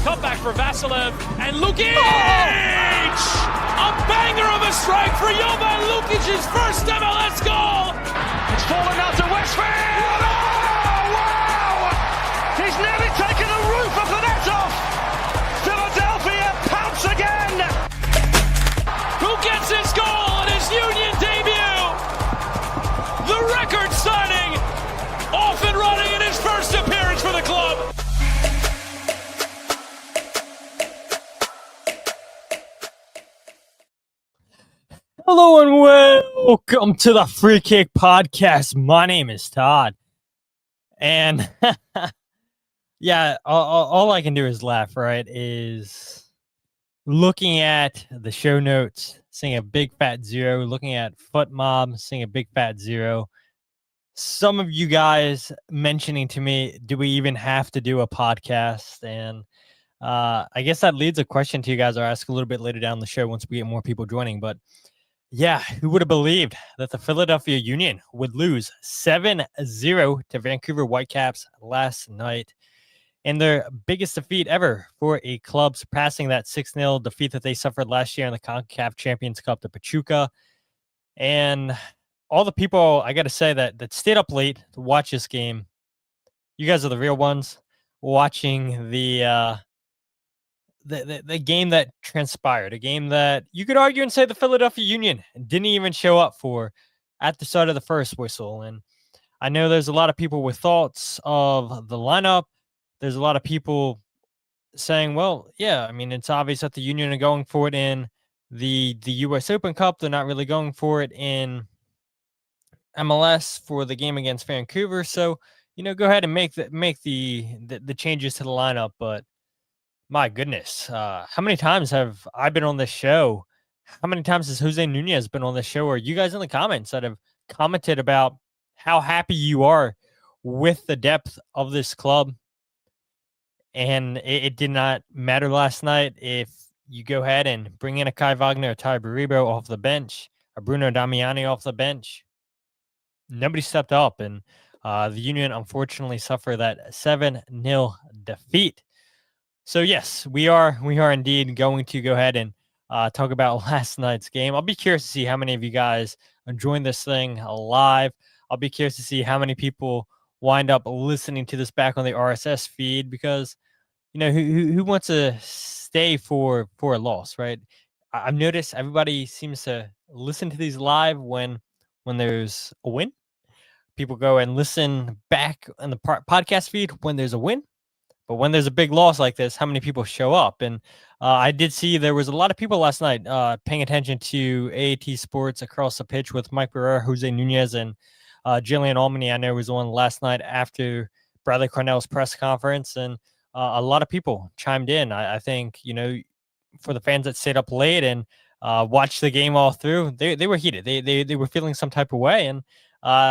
Cutback for Vasilev and Lukic! A banger of a strike for Jovan Lukic's first MLS goal! It's fallen out to Westfield! Oh, wow! He's nearly taken the roof of the net off! Philadelphia pounce again! Who gets his goal in his Union debut? The record signing off and running in his first appearance for the club. Hello and welcome to the Free Kick Podcast. My name is Todd. And yeah, all I can do is laugh, right? Is looking at the show notes, seeing a big fat zero, looking at Foot Mob, seeing a big fat zero. Some of you guys mentioning to me, do we even have to do a podcast? And I guess that leads a question to you guys I'll ask a little bit later down the show once we get more people joining. But yeah, who would have believed that the Philadelphia Union would lose 7-0 to Vancouver Whitecaps last night in their biggest defeat ever for a club, surpassing that 6-0 defeat that they suffered last year in the CONCACAF Champions Cup to Pachuca. And all the people, I got to say, that stayed up late to watch this game, you guys are the real ones watching the game that transpired, a game that you could argue and say the Philadelphia Union didn't even show up for at the start of the first whistle. And I know there's a lot of people with thoughts of the lineup. There's a lot of people saying, well, yeah, I mean, it's obvious that the Union are going for it in the US Open Cup. They're not really going for it in MLS for the game against Vancouver. So, go ahead and make the changes to the lineup. But my goodness, how many times have I been on this show? How many times has Jose Nunez been on this show? Or you guys in the comments that have commented about how happy you are with the depth of this club? And it did not matter last night if you go ahead and bring in a Kai Wagner, a Ty Baribo off the bench, a Bruno Damiani off the bench. Nobody stepped up, and the Union unfortunately suffered that 7-0 defeat. So yes, we are indeed going to go ahead and talk about last night's game. I'll be curious to see how many of you guys join this thing live. I'll be curious to see how many people wind up listening to this back on the RSS feed, because who wants to stay for a loss, right? I've noticed everybody seems to listen to these live when there's a win. People go and listen back on the podcast feed when there's a win. But when there's a big loss like this, how many people show up? And I did see there was a lot of people last night paying attention to AAT Sports Across the Pitch with Mike Barrera, Jose Nunez, and Jillian Almany. I know was on last night after Bradley Carnell's press conference. And a lot of people chimed in. I think, for the fans that stayed up late and watched the game all through, they were heated. They were feeling some type of way, and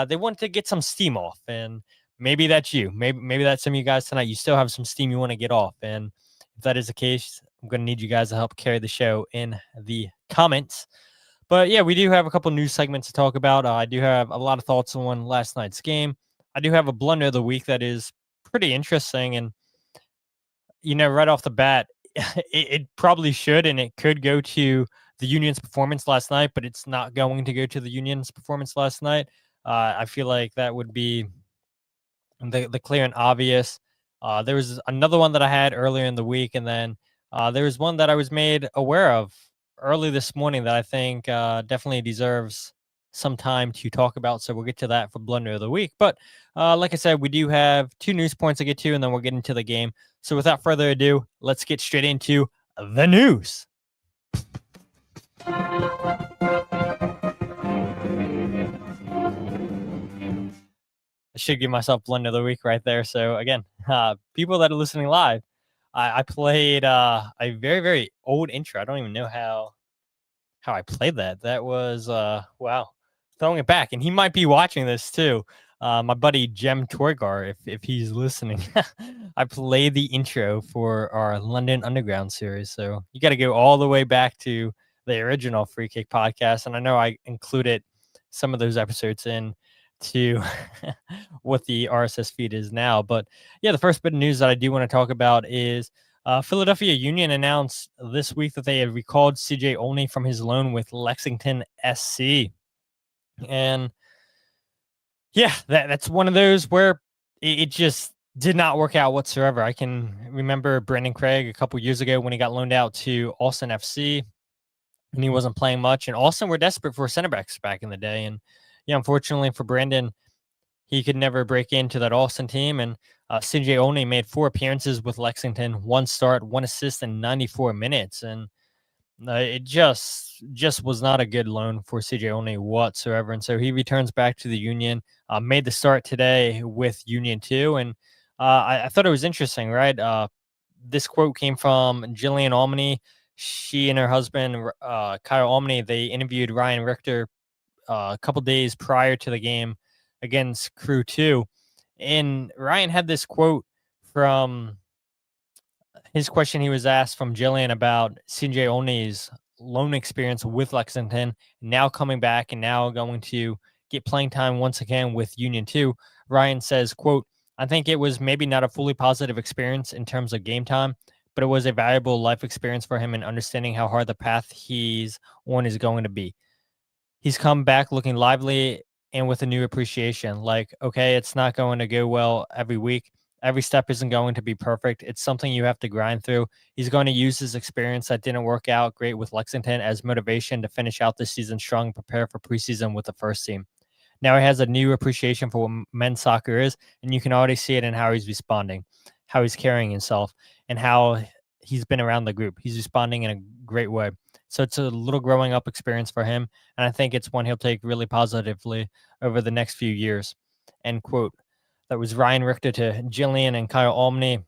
they wanted to get some steam off. And maybe that's you. Maybe that's some of you guys tonight. You still have some steam you want to get off. And if that is the case, I'm going to need you guys to help carry the show in the comments. But yeah, we do have a couple news segments to talk about. I do have a lot of thoughts on last night's game. I do have a blunder of the week that is pretty interesting. And, right off the bat, it probably should, and it could go to the Union's performance last night, but it's not going to go to the Union's performance last night. I feel like that would be the clear and obvious. There was another one that I had earlier in the week, and then there was one that I was made aware of early this morning that I think definitely deserves some time to talk about. So we'll get to that for Blunder of the Week. But like I said, we do have 2 news points to get to, and then we'll get into the game. So without further ado, let's get straight into the news. I should give myself Blunder of the Week right there. So again, people that are listening live, I played a very, very old intro. I don't even know how I played that. That was, wow, throwing it back. And he might be watching this too. My buddy Jem Torgar, if he's listening, I played the intro for our London Underground series. So you got to go all the way back to the original Free Kick podcast. And I know I included some of those episodes in to what the RSS feed is now. But yeah, the first bit of news that I do want to talk about is Philadelphia Union announced this week that they had recalled CJ Olney from his loan with Lexington SC. And yeah, that's one of those where it just did not work out whatsoever. I can remember Brandon Craig a couple years ago when he got loaned out to Austin FC and he wasn't playing much. And Austin were desperate for center backs back in the day. And yeah, unfortunately for Brandon, he could never break into that Austin team. And CJ Olney made 4 appearances with Lexington, 1 start, 1 assist in 94 minutes. And it just was not a good loan for CJ Olney whatsoever. And so he returns back to the Union, made the start today with Union 2. And I thought it was interesting, right? This quote came from Jillian Almany. She and her husband, Kyle Almany, they interviewed Ryan Richter a couple days prior to the game against Crew 2. And Ryan had this quote from his question he was asked from Jillian about CJ Olney's loan experience with Lexington, now coming back and now going to get playing time once again with Union 2. Ryan says, quote, "I think it was maybe not a fully positive experience in terms of game time, but it was a valuable life experience for him in understanding how hard the path he's on is going to be. He's come back looking lively and with a new appreciation. Like, okay, it's not going to go well every week. Every step isn't going to be perfect. It's something you have to grind through. He's going to use his experience that didn't work out great with Lexington as motivation to finish out this season strong and prepare for preseason with the first team. Now he has a new appreciation for what men's soccer is, and you can already see it in how he's responding, how he's carrying himself, and how he's been around the group. He's responding in a great way. So it's a little growing up experience for him, and I think it's one he'll take really positively over the next few years." End quote. That was Ryan Richter to Jillian and Kyle Almany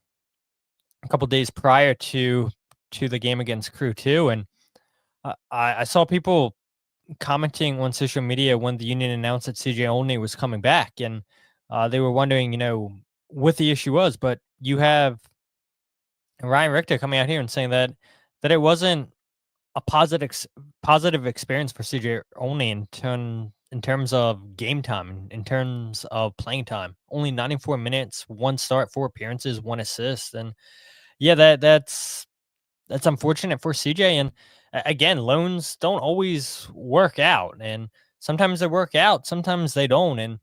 a couple days prior to the game against Crew 2. And I saw people commenting on social media when the Union announced that CJ Olney was coming back, and they were wondering, what the issue was. But you have Ryan Richter coming out here and saying that it wasn't a positive experience for CJ Olney in terms of game time, in terms of playing time. Only 94 minutes, 1 start, 4 appearances, 1 assist. And yeah, that's unfortunate for CJ. And again, loans don't always work out. And sometimes they work out, sometimes they don't. And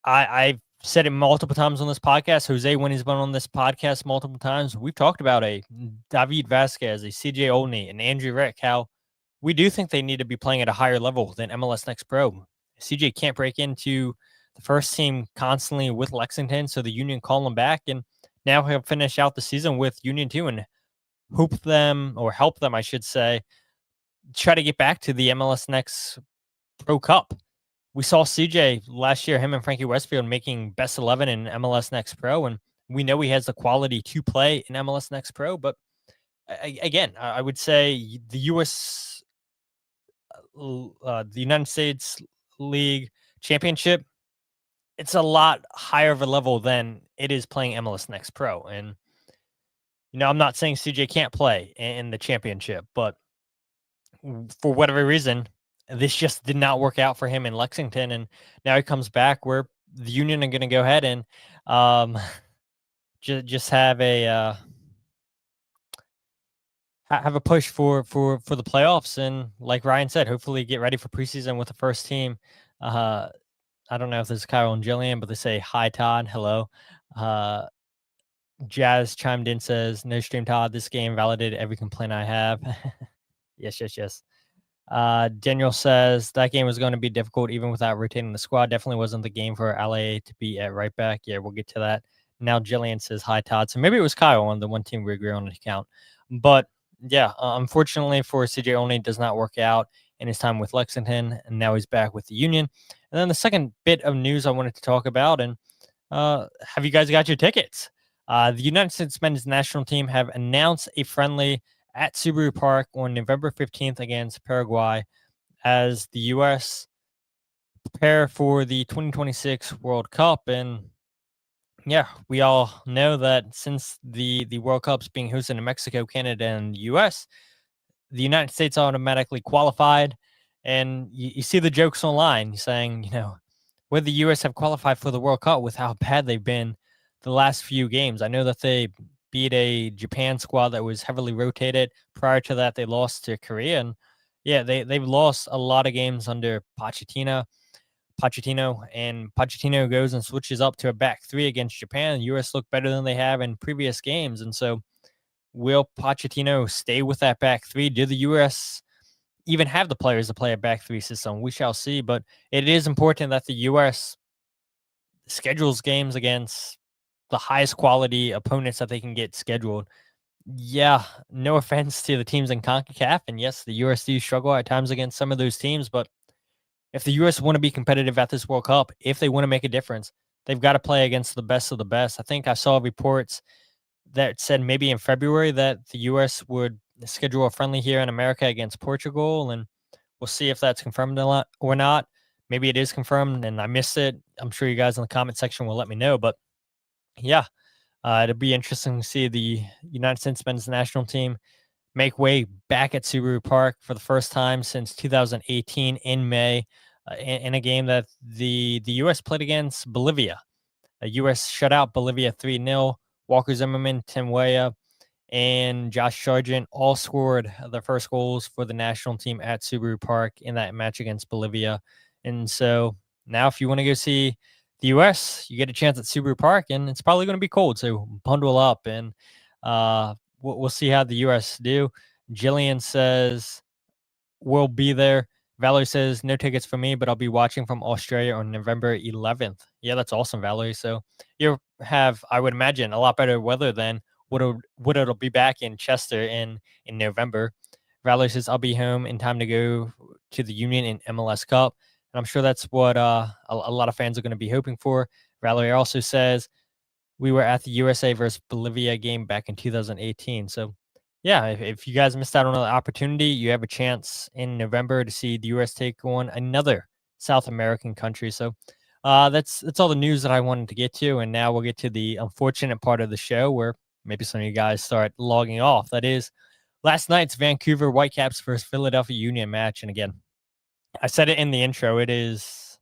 I've said it multiple times on this podcast. Jose, when he's been on this podcast multiple times, we've talked about a David Vasquez, a CJ Olney, and Andrew Rick, how we do think they need to be playing at a higher level than MLS Next Pro. CJ can't break into the first team constantly with Lexington, so the Union call him back, and now he'll finish out the season with Union 2 and help them, I should say, try to get back to the MLS Next Pro Cup. We saw CJ last year, him and Frankie Westfield making best 11 in MLS Next Pro, and we know he has the quality to play in MLS Next Pro. But again, I would say the the United States League Championship, it's a lot higher of a level than it is playing MLS Next Pro. And, I'm not saying CJ can't play in the championship, but for whatever reason, this just did not work out for him in Lexington. And now he comes back where the Union are going to go ahead and just have a push for the playoffs. And like Ryan said, hopefully get ready for preseason with the first team. I don't know if this is Kyle and Jillian, but they say, "Hi, Todd. Hello." Jazz chimed in, says, "No stream, Todd. This game validated every complaint I have." Yes. Daniel says that game was going to be difficult even without rotating the squad. Definitely wasn't the game for LA to be at right back. Yeah, we'll get to that. Now Jillian says, "Hi, Todd." So maybe it was Kyle on the one team we agree on the account. But yeah, unfortunately for CJ Olney, does not work out in his time with Lexington, and now he's back with the Union. And then the second bit of news I wanted to talk about, and have you guys got your tickets? The United States men's national team have announced a friendly at Subaru Park on November 15th against Paraguay as the U.S. prepare for the 2026 World Cup. And yeah, we all know that since the World Cup's being hosted in Mexico, Canada, and the U.S., the United States automatically qualified. And you see the jokes online saying, would the U.S. have qualified for the World Cup with how bad they've been the last few games? I know that they beat a Japan squad that was heavily rotated. Prior to that, they lost to Korea. And yeah, they've lost a lot of games under Pochettino, and Pochettino goes and switches up to a back three against Japan. The U.S. look better than they have in previous games. And so will Pochettino stay with that back three? Do the U.S. even have the players to play a back three system? We shall see. But it is important that the U.S. schedules games against the highest quality opponents that they can get scheduled. Yeah, no offense to the teams in CONCACAF. And yes, the U.S. do struggle at times against some of those teams. But if the U.S. want to be competitive at this World Cup, if they want to make a difference, they've got to play against the best of the best. I think I saw reports that said maybe in February that the U.S. would schedule a friendly here in America against Portugal, and we'll see if that's confirmed or not. Maybe it is confirmed and I missed it. I'm sure you guys in the comment section will let me know. But yeah, it'll be interesting to see the United States men's national team make way back at Subaru Park for the first time since 2018 in May, in a game that the U.S. played against Bolivia. The U.S. shut out Bolivia 3-0. Walker Zimmerman, Tim Weah, and Josh Sargent all scored the first goals for the national team at Subaru Park in that match against Bolivia. And so now if you want to go see the U.S., you get a chance at Subaru Park, and it's probably going to be cold. So bundle up, and we'll see how the U.S. do. Jillian says we'll be there. Valerie says no tickets for me, but I'll be watching from Australia on November 11th. Yeah, that's awesome, Valerie. So you'll have, I would imagine, a lot better weather than what it'll be back in Chester in November. Valerie says I'll be home in time to go to the Union and MLS Cup. And I'm sure that's what a lot of fans are going to be hoping for. Valerie also says we were at the USA versus Bolivia game back in 2018. So yeah, if you guys missed out on another opportunity, you have a chance in November to see the U.S. take on another South American country. So that's all the news that I wanted to get to. And now we'll get to the unfortunate part of the show where maybe some of you guys start logging off. That is last night's Vancouver Whitecaps versus Philadelphia Union match. And again, I said it in the intro. It is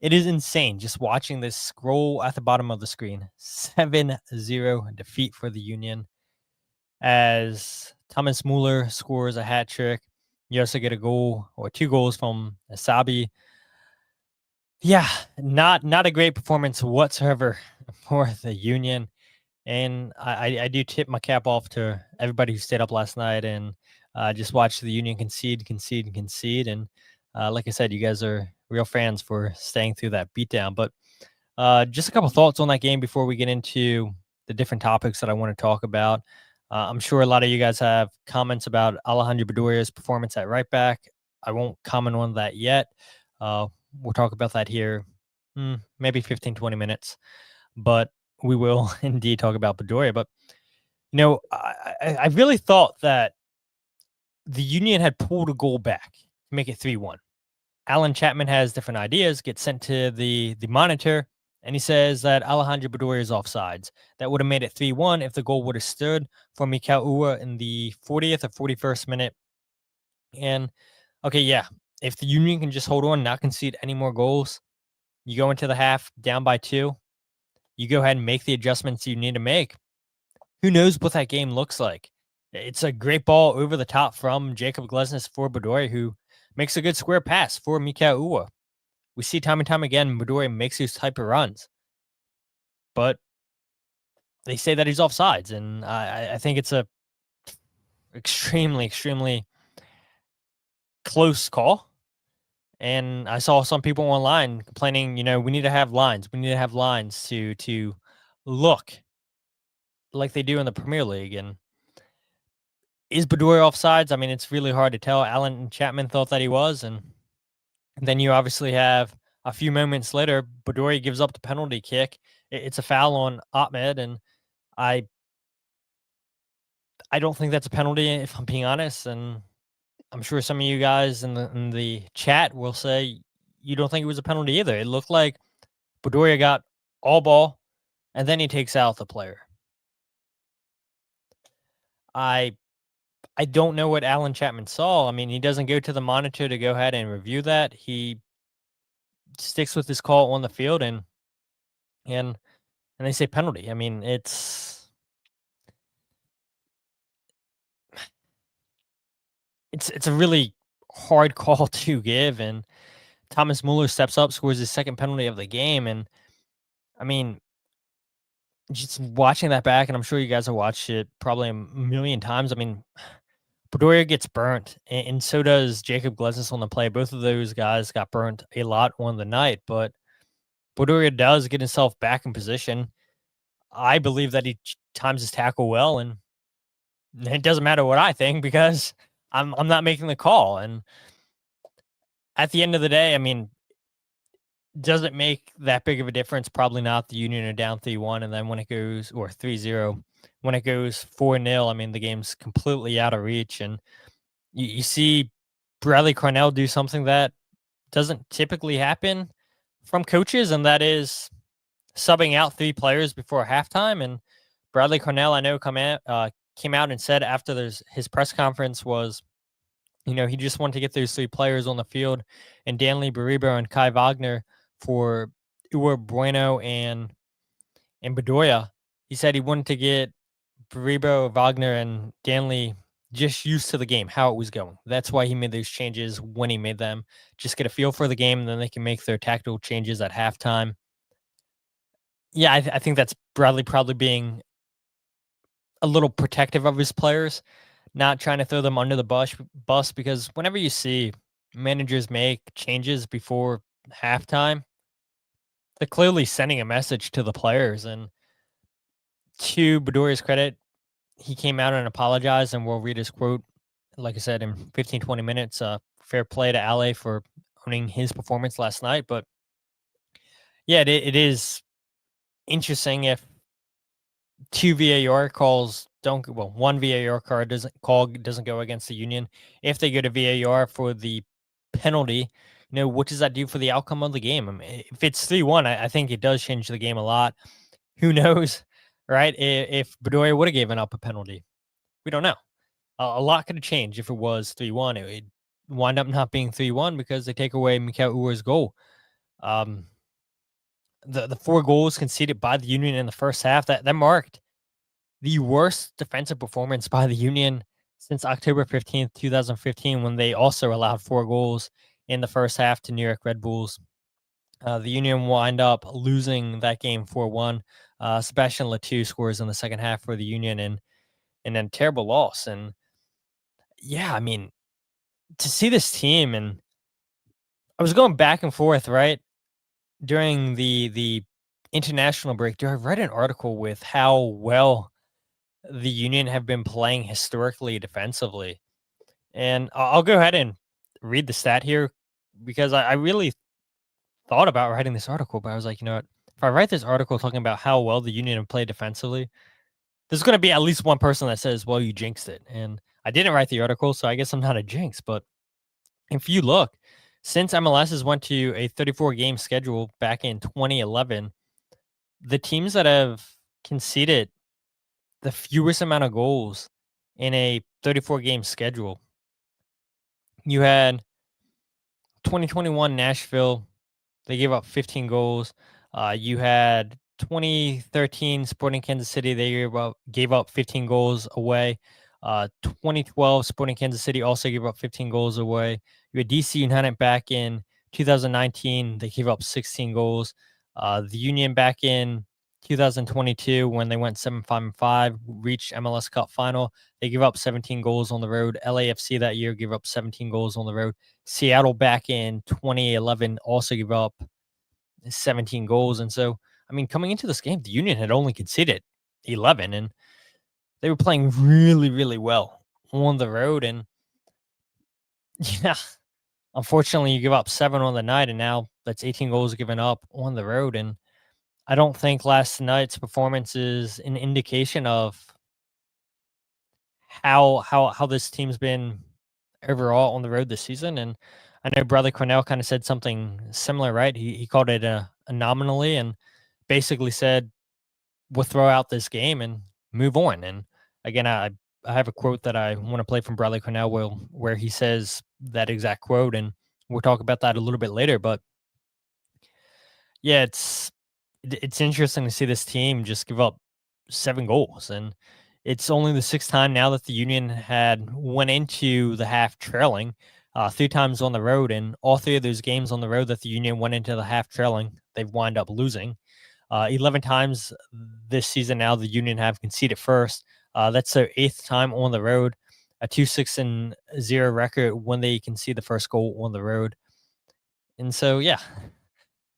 insane just watching this scroll at the bottom of the screen. 7-0 defeat for the Union, as Thomas Muller scores a hat trick. You also get a goal or 2 goals from Asabi. Yeah, not a great performance whatsoever for the Union. And I do tip my cap off to everybody who stayed up last night and just watched the Union concede. And like I said, you guys are real fans for staying through that beatdown. But just a couple thoughts on that game before we get into the different topics that I want to talk about. I'm sure a lot of you guys have comments about Alejandro Bedoya's performance at right back. I won't comment on that yet. We'll talk about that here, maybe 15, 20 minutes. But we will indeed talk about Bedoya. But, you know, I really thought that the Union had pulled a goal back to make it 3-1. Alan Chapman has different ideas, gets sent to the monitor, and he says that Alejandro Bedoya is offsides. That would have made it 3-1 if the goal would have stood for Mikel Ua in the 40th or 41st minute. And, okay, yeah, if the Union can just hold on, not concede any more goals, you go into the half down by 2, you go ahead and make the adjustments you need to make. Who knows what that game looks like? It's a great ball over the top from Jacob Glesnes for Bedoya, who makes a good square pass for Mikel Ua. We see time and time again, Bedoya makes these type of runs. But they say that he's offsides, and I think it's a extremely, extremely close call. And I saw some people online complaining, you know, we need to have lines. We need to have lines to look like they do in the Premier League. And is Bedoya offsides? I mean, it's really hard to tell. Alan Chapman thought that he was. And then you obviously have a few moments later, Bedoya gives up the penalty kick. It's a foul on Ahmed. And I don't think that's a penalty, if I'm being honest. And I'm sure some of you guys in the chat will say you don't think it was a penalty either. It looked like Bedoya got all ball, and then he takes out the player. I don't know what Alan Chapman saw. I mean, he doesn't go to the monitor to go ahead and review that. He sticks with his call on the field, and they say penalty. I mean, it's it's a really hard call to give, and Thomas Muller steps up, scores his second penalty of the game, and I mean, just watching that back, and I'm sure you guys have watched it probably a million times. I mean, Bedoya gets burnt, and so does Jacob Glesnes on the play. Both of those guys got burnt a lot on the night, but Bedoya does get himself back in position. I believe that he times his tackle well, and it doesn't matter what I think because I'm not making the call. And at the end of the day, I mean, does it make that big of a difference? Probably not. The Union are down 3-1, and then when it goes, or 3-0, when it goes 4-0, I mean, the game's completely out of reach. And you see Bradley Carnell do something that doesn't typically happen from coaches, and that is subbing out 3 players before halftime. And Bradley Carnell, I know, came out and said after his press conference was, he just wanted to get those 3 players on the field, and Danley Baribo and Kai Wagner for Uwe Bueno and Bedoya. He said he wanted to get Baribo, Wagner, and Danley just used to the game, how it was going. That's why he made those changes when he made them. Just get a feel for the game, and then they can make their tactical changes at halftime. Yeah, I think that's Bradley probably being a little protective of his players, not trying to throw them under the bus, because whenever you see managers make changes before halftime, they're clearly sending a message to the players. And to Bedoya's credit, he came out and apologized, and we'll read his quote, like I said, in 15, 20 minutes. Fair play to Ale for owning his performance last night. But yeah, it is interesting if 2 VAR calls one VAR card doesn't go against the Union. If they go to VAR for the penalty, what does that do for the outcome of the game? I mean, if it's 3-1, I think it does change the game a lot. Who knows, right? If Bedoya would have given up a penalty, we don't know. A lot could have changed if it was 3-1. It would wind up not being 3-1 because they take away Mikel Uwer's goal. The 4 goals conceded by the Union in the first half, that marked the worst defensive performance by the Union since October 15th, 2015, when they also allowed 4 goals in the first half to New York Red Bulls. The Union wind up losing that game 4-1. Sebastian Letou scores in the second half for the Union, and then terrible loss. And yeah, I mean, to see this team, and I was going back and forth, right? During the international break, I read an article with how well the Union have been playing historically defensively. And I'll go ahead and read the stat here, because I really thought about writing this article, but I was like, you know what? If I write this article talking about how well the Union have played defensively, there's going to be at least one person that says, well, you jinxed it. And I didn't write the article, so I guess I'm not a jinx. But if you look, since MLS went to a 34-game schedule back in 2011, the teams that have conceded the fewest amount of goals in a 34-game schedule, you had 2021 Nashville. They gave up 15 goals. You had 2013 Sporting Kansas City. They gave up 15 goals away. 2012 Sporting Kansas City also gave up 15 goals away. You had DC United back in 2019. They gave up 16 goals. The Union back in 2022, when they went 7-5, reached MLS Cup final, they gave up 17 goals on the road. LAFC that year gave up 17 goals on the road. Seattle back in 2011 also gave up 17 goals. And so, I mean, coming into this game, the Union had only conceded 11, and they were playing really, really well on the road. And yeah, unfortunately, you give up 7 on the night, and now that's 18 goals given up on the road. And I don't think last night's performance is an indication of how this team's been overall on the road this season. And I know Bradley Carnell kind of said something similar, right? He called it a anomaly, and basically said, we'll throw out this game and move on. And again, I have a quote that I want to play from Bradley Carnell where he says that exact quote, and we'll talk about that a little bit later. But yeah, it's interesting to see this team just give up 7 goals. And It's only the sixth time now that the Union had went into the half trailing, 3 times on the road, and all 3 of those games on the road that the Union went into the half trailing, they've wound up losing. 11 times this season now the Union have conceded first. That's their 8th time on the road, a 2-6-0 record when they concede the first goal on the road. And so, yeah,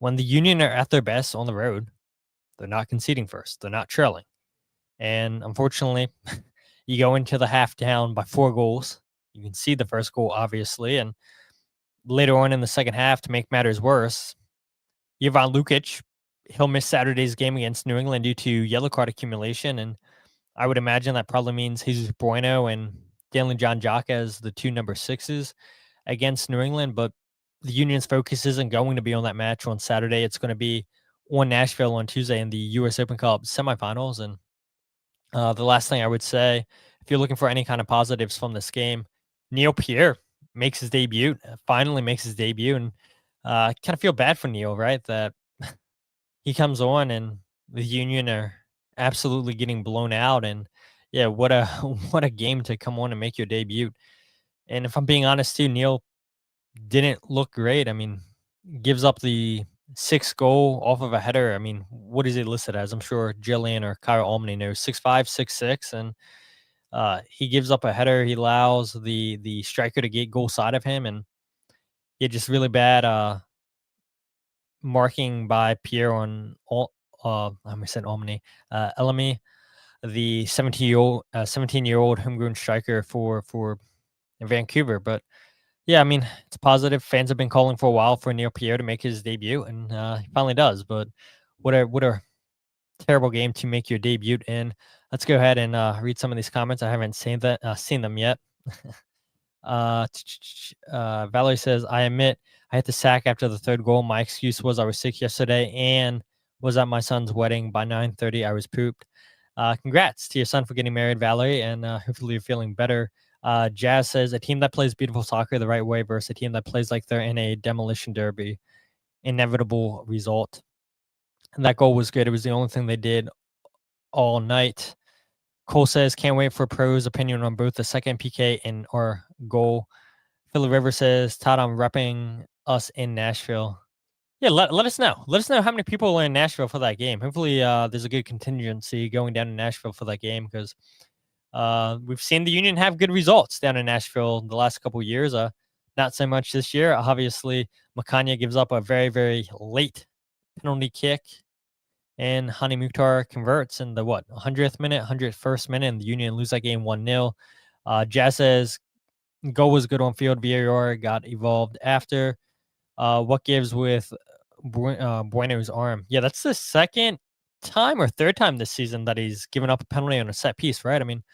when the Union are at their best on the road, they're not conceding first. They're not trailing. And unfortunately, you go into the half down by 4 goals. You can see the first goal, obviously. And later on in the second half, to make matters worse, Ivan Lukic, he'll miss Saturday's game against New England due to yellow card accumulation. And I would imagine that probably means Jesus Bueno and Daniel John Jaka as the 2 number 6s against New England. But the Union's focus isn't going to be on that match on Saturday. It's going to be on Nashville on Tuesday in the U.S. Open Cup semifinals. And the last thing I would say, if you're looking for any kind of positives from this game, Neil Pierre makes his debut, finally makes his debut. And kind of feel bad for Neil, right? That he comes on and the Union are absolutely getting blown out. And yeah, what a what a game to come on and make your debut. And if I'm being honest too, Neil didn't look great. I mean, gives up the 6th goal off of a header. I mean, what is he listed as? I'm sure Jillian or Kyle Almany knows 6'5", 6'6", and he gives up a header. He allows the striker to get goal side of him, and yeah, just really bad marking by Pierre on I said Almany, Elamy, the 17-year-old homegrown striker for Vancouver. But yeah, I mean, it's positive. Fans have been calling for a while for Neil Pierre to make his debut, and he finally does. But what a terrible game to make your debut in. Let's go ahead and read some of these comments. I haven't seen them yet. Valerie says, I admit I hit the sack after the 3rd goal. My excuse was I was sick yesterday and was at my son's wedding. By 9:30, I was pooped. Congrats to your son for getting married, Valerie, and hopefully you're feeling better. Jazz says, a team that plays beautiful soccer the right way versus a team that plays like they're in a demolition derby. Inevitable result. And that goal was good. It was the only thing they did all night. Cole says, can't wait for Pro's opinion on both the second PK and or goal. Philly River says, Todd, I'm repping us in Nashville. Yeah, let us know. Let us know how many people are in Nashville for that game. Hopefully there's a good contingency going down to Nashville for that game, because we've seen the Union have good results down in Nashville the last couple of years. Not so much this year. Obviously, Makanya gives up a very, very late penalty kick, and Hani Mukhtar converts in the 100th minute, 101st minute, and the Union lose that game 1-0. Jazz says goal was good on field. VAR got evolved after. What gives with Bueno's arm? Yeah, that's the 2nd time or 3rd time this season that he's given up a penalty on a set piece, right? I mean,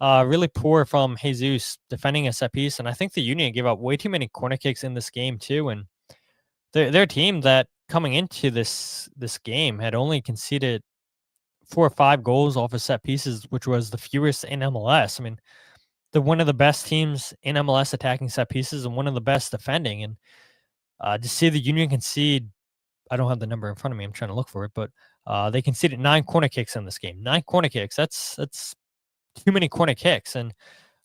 really poor from Jesus defending a set piece, and I think the Union gave up way too many corner kicks in this game too. And they're a team that coming into this game had only conceded 4 or 5 goals off of set pieces, which was the fewest in MLS. I mean, they're one of the best teams in MLS attacking set pieces and one of the best defending. And to see the Union concede, I don't have the number in front of me. I'm trying to look for it, but they conceded 9 corner kicks in this game. 9 corner kicks. That's too many corner kicks. And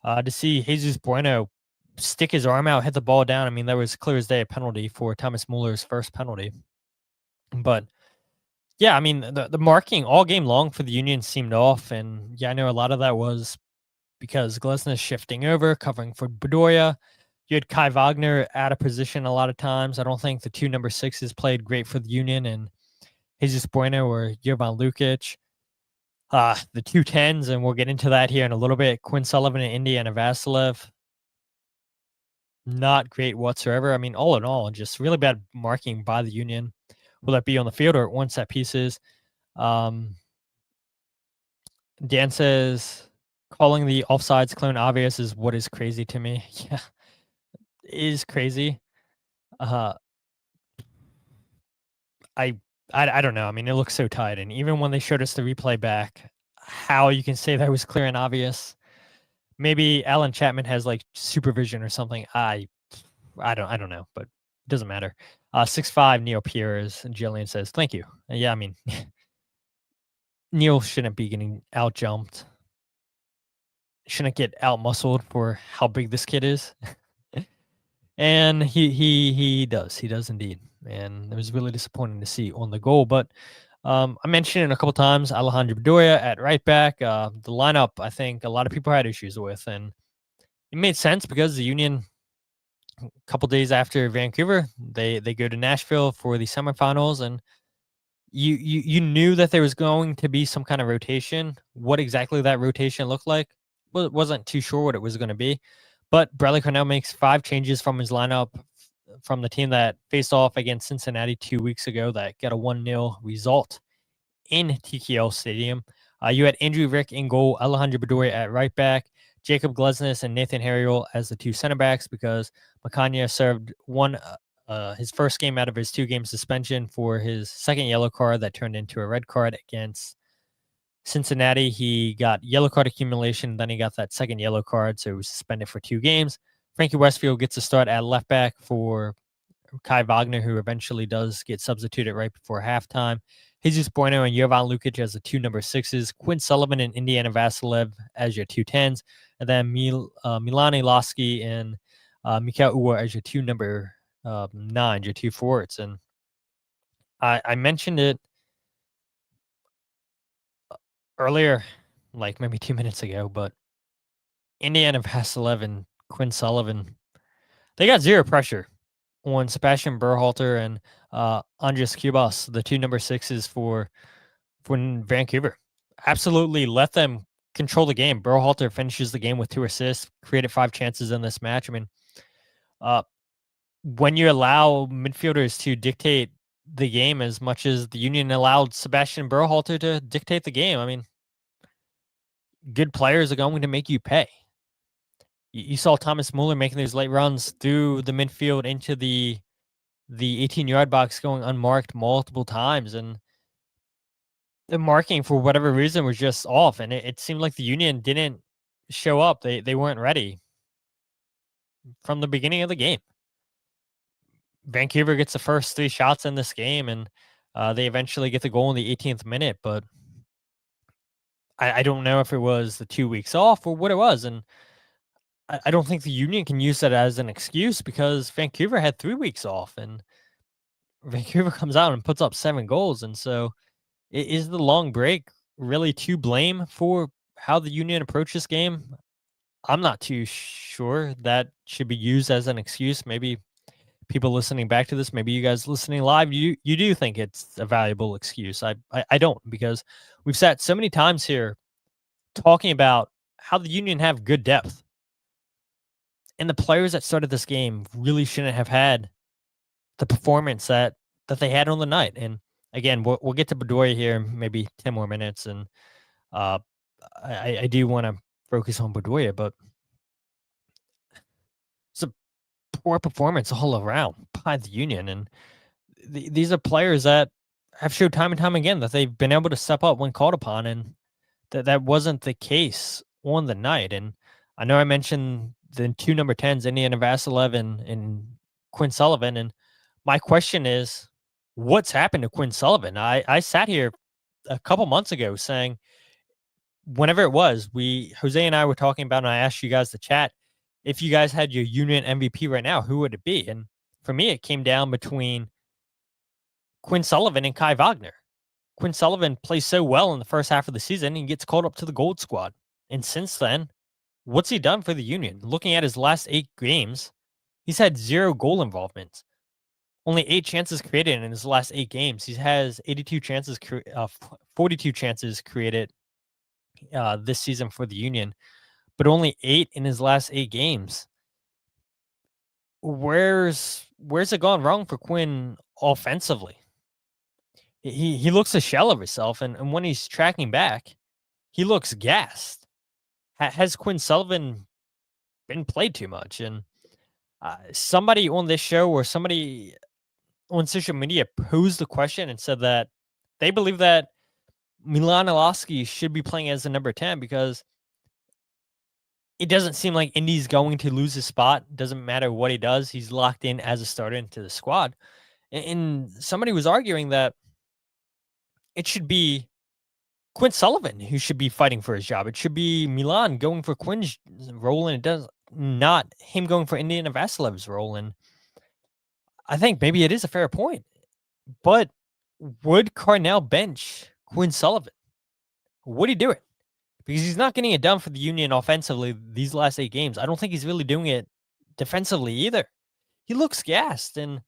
to see Jesus Bueno stick his arm out, hit the ball down. I mean, that was clear as day a penalty for Thomas Muller's first penalty. But yeah, I mean, the marking all game long for the Union seemed off. And yeah, I know a lot of that was because Glesnes shifting over, covering for Bedoya. You had Kai Wagner out of position a lot of times. I don't think the 2 number 6s played great for the Union, and Jesus Bueno or Jovan Lukic. The 2 10s, and we'll get into that here in a little bit. Quinn Sullivan and Indiana Vasilev. Not great whatsoever. I mean, all in all, just really bad marking by the Union. Will that be on the field or at one set pieces? Dan says, calling the offsides clone obvious is what is crazy to me. Yeah, it is crazy. I don't know. I mean, it looks so tight. And even when they showed us the replay back, how you can say that was clear and obvious. Maybe Alan Chapman has like supervision or something. I don't know, but it doesn't matter. 6'5" Neil Pierre, as Jillian says. Thank you. Yeah, I mean, Neil shouldn't be getting out jumped shouldn't get out muscled for how big this kid is. And he does indeed. And it was really disappointing to see on the goal. But I mentioned it a couple times, Alejandro Bedoya at right back. The lineup, I think a lot of people had issues with, and it made sense because the Union, a couple days after Vancouver, they go to Nashville for the semifinals, and you knew that there was going to be some kind of rotation. What exactly that rotation looked like, wasn't too sure what it was going to be. But Bradley Carnell makes 5 changes from his lineup from the team that faced off against Cincinnati 2 weeks ago that got a 1-0 result in TKL Stadium. You had Andrew Rick in goal, Alejandro Bedoya at right back, Jacob Glesnes and Nathan Harriel as the 2 center backs because Macania served his first game out of his 2-game suspension for his second yellow card that turned into a red card against Cincinnati. He got yellow card accumulation, then he got that second yellow card, so he was suspended for 2 games. Frankie Westfield gets a start at left back for Kai Wagner, who eventually does get substituted right before halftime. Jesus Bueno and Jovan Lukic as the 2 number 6s, Quinn Sullivan and Indiana Vasilev as your 2 10s, and then Milani Lasky and Mikhail Uwa as your 2 number 9s, your 2 forwards. And I mentioned it earlier, like maybe 2 minutes ago, but Indiana Vasilev and Quinn Sullivan, they got zero pressure on Sebastian Berhalter and Andres Cubas, the 2 number 6s for Vancouver. Absolutely let them control the game. Berhalter finishes the game with 2 assists, created 5 chances in this match. I mean, when you allow midfielders to dictate the game as much as the Union allowed Sebastian Berhalter to dictate the game, I mean, good players are going to make you pay. You saw Thomas Muller making these late runs through the midfield into the 18-yard box going unmarked multiple times, and the marking for whatever reason was just off, and it seemed like the Union didn't show up. They weren't ready from the beginning of the game. Vancouver gets the first 3 shots in this game, and they eventually get the goal in the 18th minute, but I don't know if it was the 2 weeks off or what it was, and I don't think the Union can use that as an excuse because Vancouver had 3 weeks off, and Vancouver comes out and puts up 7 goals. And so is the long break really to blame for how the Union approached this game? I'm not too sure that should be used as an excuse. Maybe people listening back to this, maybe you guys listening live, you do think it's a valuable excuse. I don't, because we've sat so many times here talking about how the Union have good depth. And the players that started this game really shouldn't have had the performance that they had on the night. And again, we'll get to Bedoya here in maybe 10 more minutes. And I do want to focus on Bedoya, but it's a poor performance all around by the Union. And these are players that have showed time and time again that they've been able to step up when called upon. And that wasn't the case on the night. And I know I mentioned the 2 number 10s, Indiana Vasilev and Quinn Sullivan. And my question is, what's happened to Quinn Sullivan? I sat here a couple months ago saying, whenever it was, Jose and I were talking about, and I asked you guys to chat, if you guys had your Union MVP right now, who would it be? And for me, it came down between Quinn Sullivan and Kai Wagner. Quinn Sullivan plays so well in the first half of the season and gets called up to the gold squad. And since then, what's he done for the Union? Looking at his last 8 games, he's had 0 goal involvement. Only 8 chances created in his last 8 games. He has 42 chances, 42 chances created this season for the Union, but only 8 in his last 8 games. Where's it gone wrong for Quinn offensively? He looks a shell of himself, and when he's tracking back, he looks gassed. Has Quinn Sullivan been played too much? And somebody on this show or somebody on social media posed the question and said that they believe that Milan Lasky should be playing as the number 10 because it doesn't seem like Indy's going to lose his spot. Doesn't matter what he does. He's locked in as a starter into the squad. And somebody was arguing that it should be Quinn Sullivan who should be fighting for his job. It should be Milan going for Quinn's role, and it does not him going for Indian Vasilev's role. And I think maybe it is a fair point. But would Carnell bench Quinn Sullivan? Would he do it? Because he's not getting it done for the Union offensively these last 8 games. I don't think he's really doing it defensively either. He looks gassed, and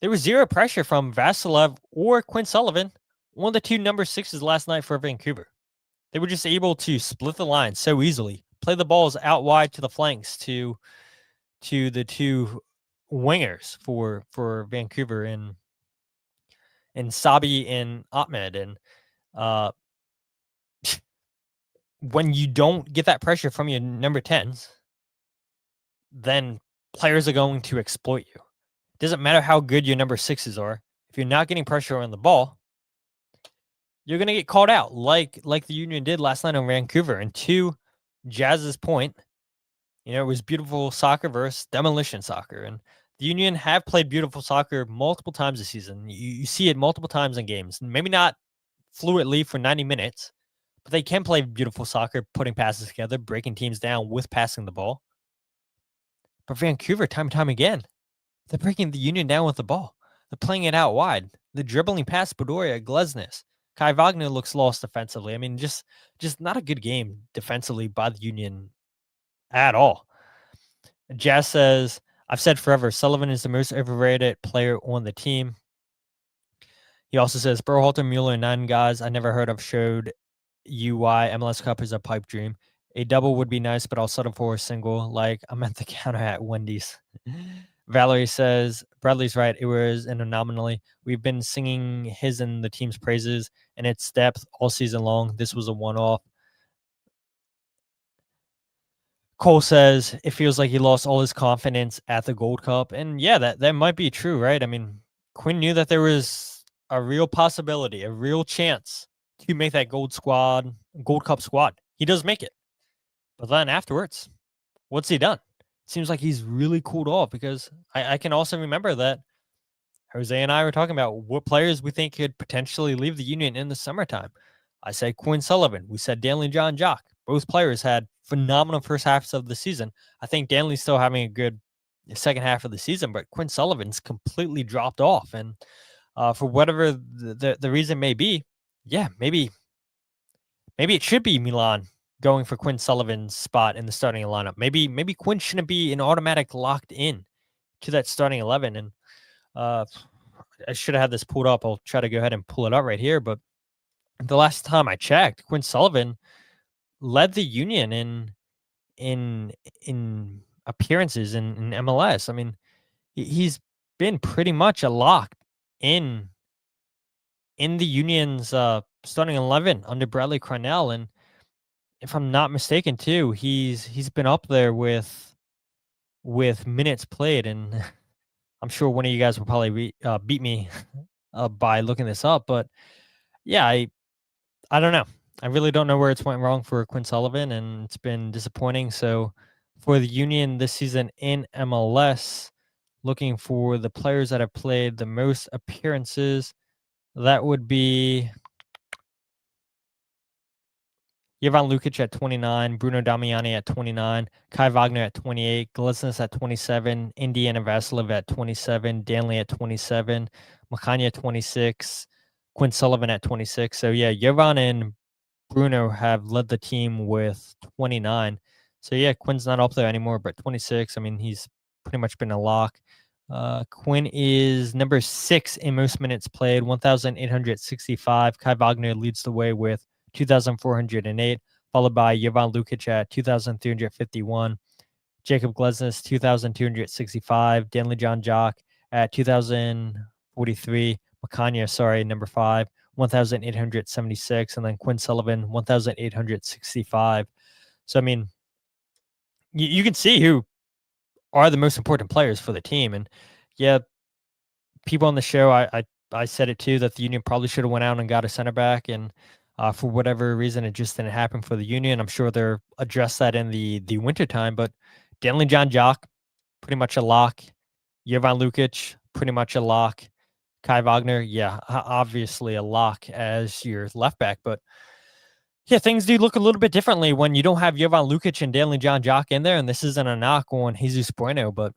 there was zero pressure from Vasilev or Quinn Sullivan, one of the 2 number 6s last night for Vancouver. They were just able to split the line so easily, play the balls out wide to the flanks to the 2 wingers for Vancouver and Sabi and Ahmed. And when you don't get that pressure from your number 10s, then players are going to exploit you. It doesn't matter how good your number 6s are. If you're not getting pressure on the ball, you're going to get called out like the Union did last night on Vancouver. And to Jazz's point, it was beautiful soccer versus demolition soccer. And the Union have played beautiful soccer multiple times this season. You see it multiple times in games. Maybe not fluidly for 90 minutes, but they can play beautiful soccer, putting passes together, breaking teams down with passing the ball. But Vancouver, time and time again, they're breaking the Union down with the ball. They're playing it out wide. The dribbling past Bedoya, Glesnes. Kai Wagner looks lost defensively. I mean, just not a good game defensively by the Union at all. Jazz says, I've said forever, Sullivan is the most overrated player on the team. He also says, Berhalter, Mueller, and 9 guys I never heard of showed you why MLS Cup is a pipe dream. A double would be nice, but I'll settle for a single, like I'm at the counter at Wendy's. Valerie says, Bradley's right. It was an anomaly. We've been singing his and the team's praises and its depth all season long. This was a one-off. Cole says, it feels like he lost all his confidence at the Gold Cup. And yeah, that might be true, right? I mean, Quinn knew that there was a real possibility, a real chance to make that Gold Cup squad. He does make it. But then afterwards, what's he done? It seems like he's really cooled off, because I can also remember that Jose and I were talking about what players we think could potentially leave the Union in the summertime. I said Quinn Sullivan. We said Danley John Jock. Both players had phenomenal first halves of the season. I think Danley's still having a good second half of the season, but Quinn Sullivan's completely dropped off. And for whatever the reason may be, yeah, maybe it should be Milan going for Quinn Sullivan's spot in the starting lineup. Maybe Quinn shouldn't be an automatic locked in to that starting 11. And I should have had this pulled up. I'll try to go ahead and pull it up right here. But the last time I checked, Quinn Sullivan led the Union in appearances in MLS. I mean, he's been pretty much a lock in the Union's starting 11 under Bradley Carnell. And if I'm not mistaken, too, he's been up there with minutes played. And I'm sure one of you guys will probably beat me by looking this up. But yeah, I don't know. I really don't know where it's went wrong for Quinn Sullivan, and it's been disappointing. So for the Union this season in MLS, looking for the players that have played the most appearances, that would be Jovan Lukic at 29, Bruno Damiani at 29, Kai Wagner at 28, Glesnes at 27, Indiana Vasilev at 27, Danley at 27, Makanya at 26, Quinn Sullivan at 26. So yeah, Jovan and Bruno have led the team with 29. So yeah, Quinn's not up there anymore, but 26. I mean, he's pretty much been a lock. Quinn is number 6 in most minutes played, 1,865. Kai Wagner leads the way with 2,408, followed by Jovan Lukic at 2,351. Jacob Glesnes, 2,265. Danley John Jock at 2,043. Makanya, number 5, 1,876. And then Quinn Sullivan, 1,865. So, I mean, you can see who are the most important players for the team. And yeah, people on the show, I said it too, that the Union probably should have went out and got a center back. And for whatever reason, it just didn't happen for the Union. I'm sure they'll address that in the wintertime. But Danley John Jock, pretty much a lock. Jovan Lukic, pretty much a lock. Kai Wagner, yeah, obviously a lock as your left back. But Yeah, things do look a little bit differently when you don't have Jovan Lukic and Danley John Jock in there, and this isn't a knock on Jesus Bueno, but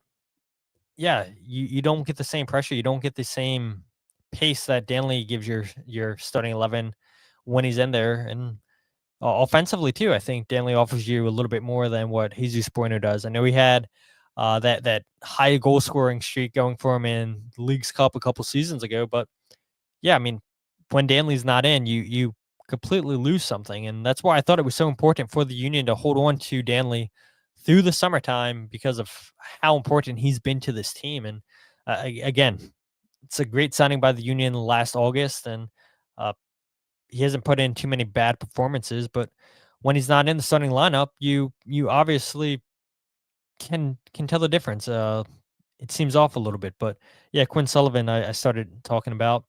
yeah, you don't get the same pressure, you don't get the same pace that Danley gives your starting 11 when he's in there, and offensively too. I think Danley offers you a little bit more than what Jesus Bueno does. I know he had that high goal scoring streak going for him in the League's Cup a couple seasons ago, but yeah, I mean, when Danley's not in, you completely lose something, and that's why I thought it was so important for the Union to hold on to Danley through the summertime because of how important he's been to this team. And again, it's a great signing by the Union last August, and uh, he hasn't put in too many bad performances. But when he's not in the starting lineup, you obviously can tell the difference. It seems off a little bit, but yeah, Quinn Sullivan, I started talking about.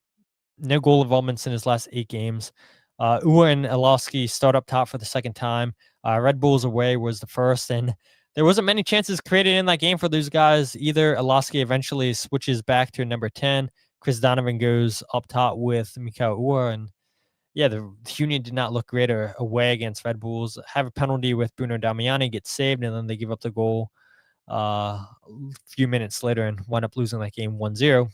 No goal involvements in his last 8 games. Ua and Alowski start up top for the second time. Red Bulls away was the first, and there wasn't many chances created in that game for those guys either. Alowski eventually switches back to number 10. Chris Donovan goes up top with Mikhail Ua, and yeah, the Union did not look great away against Red Bulls. Have a penalty with Bruno Damiani, gets saved, and then they give up the goal a few minutes later and wind up losing that game 1-0.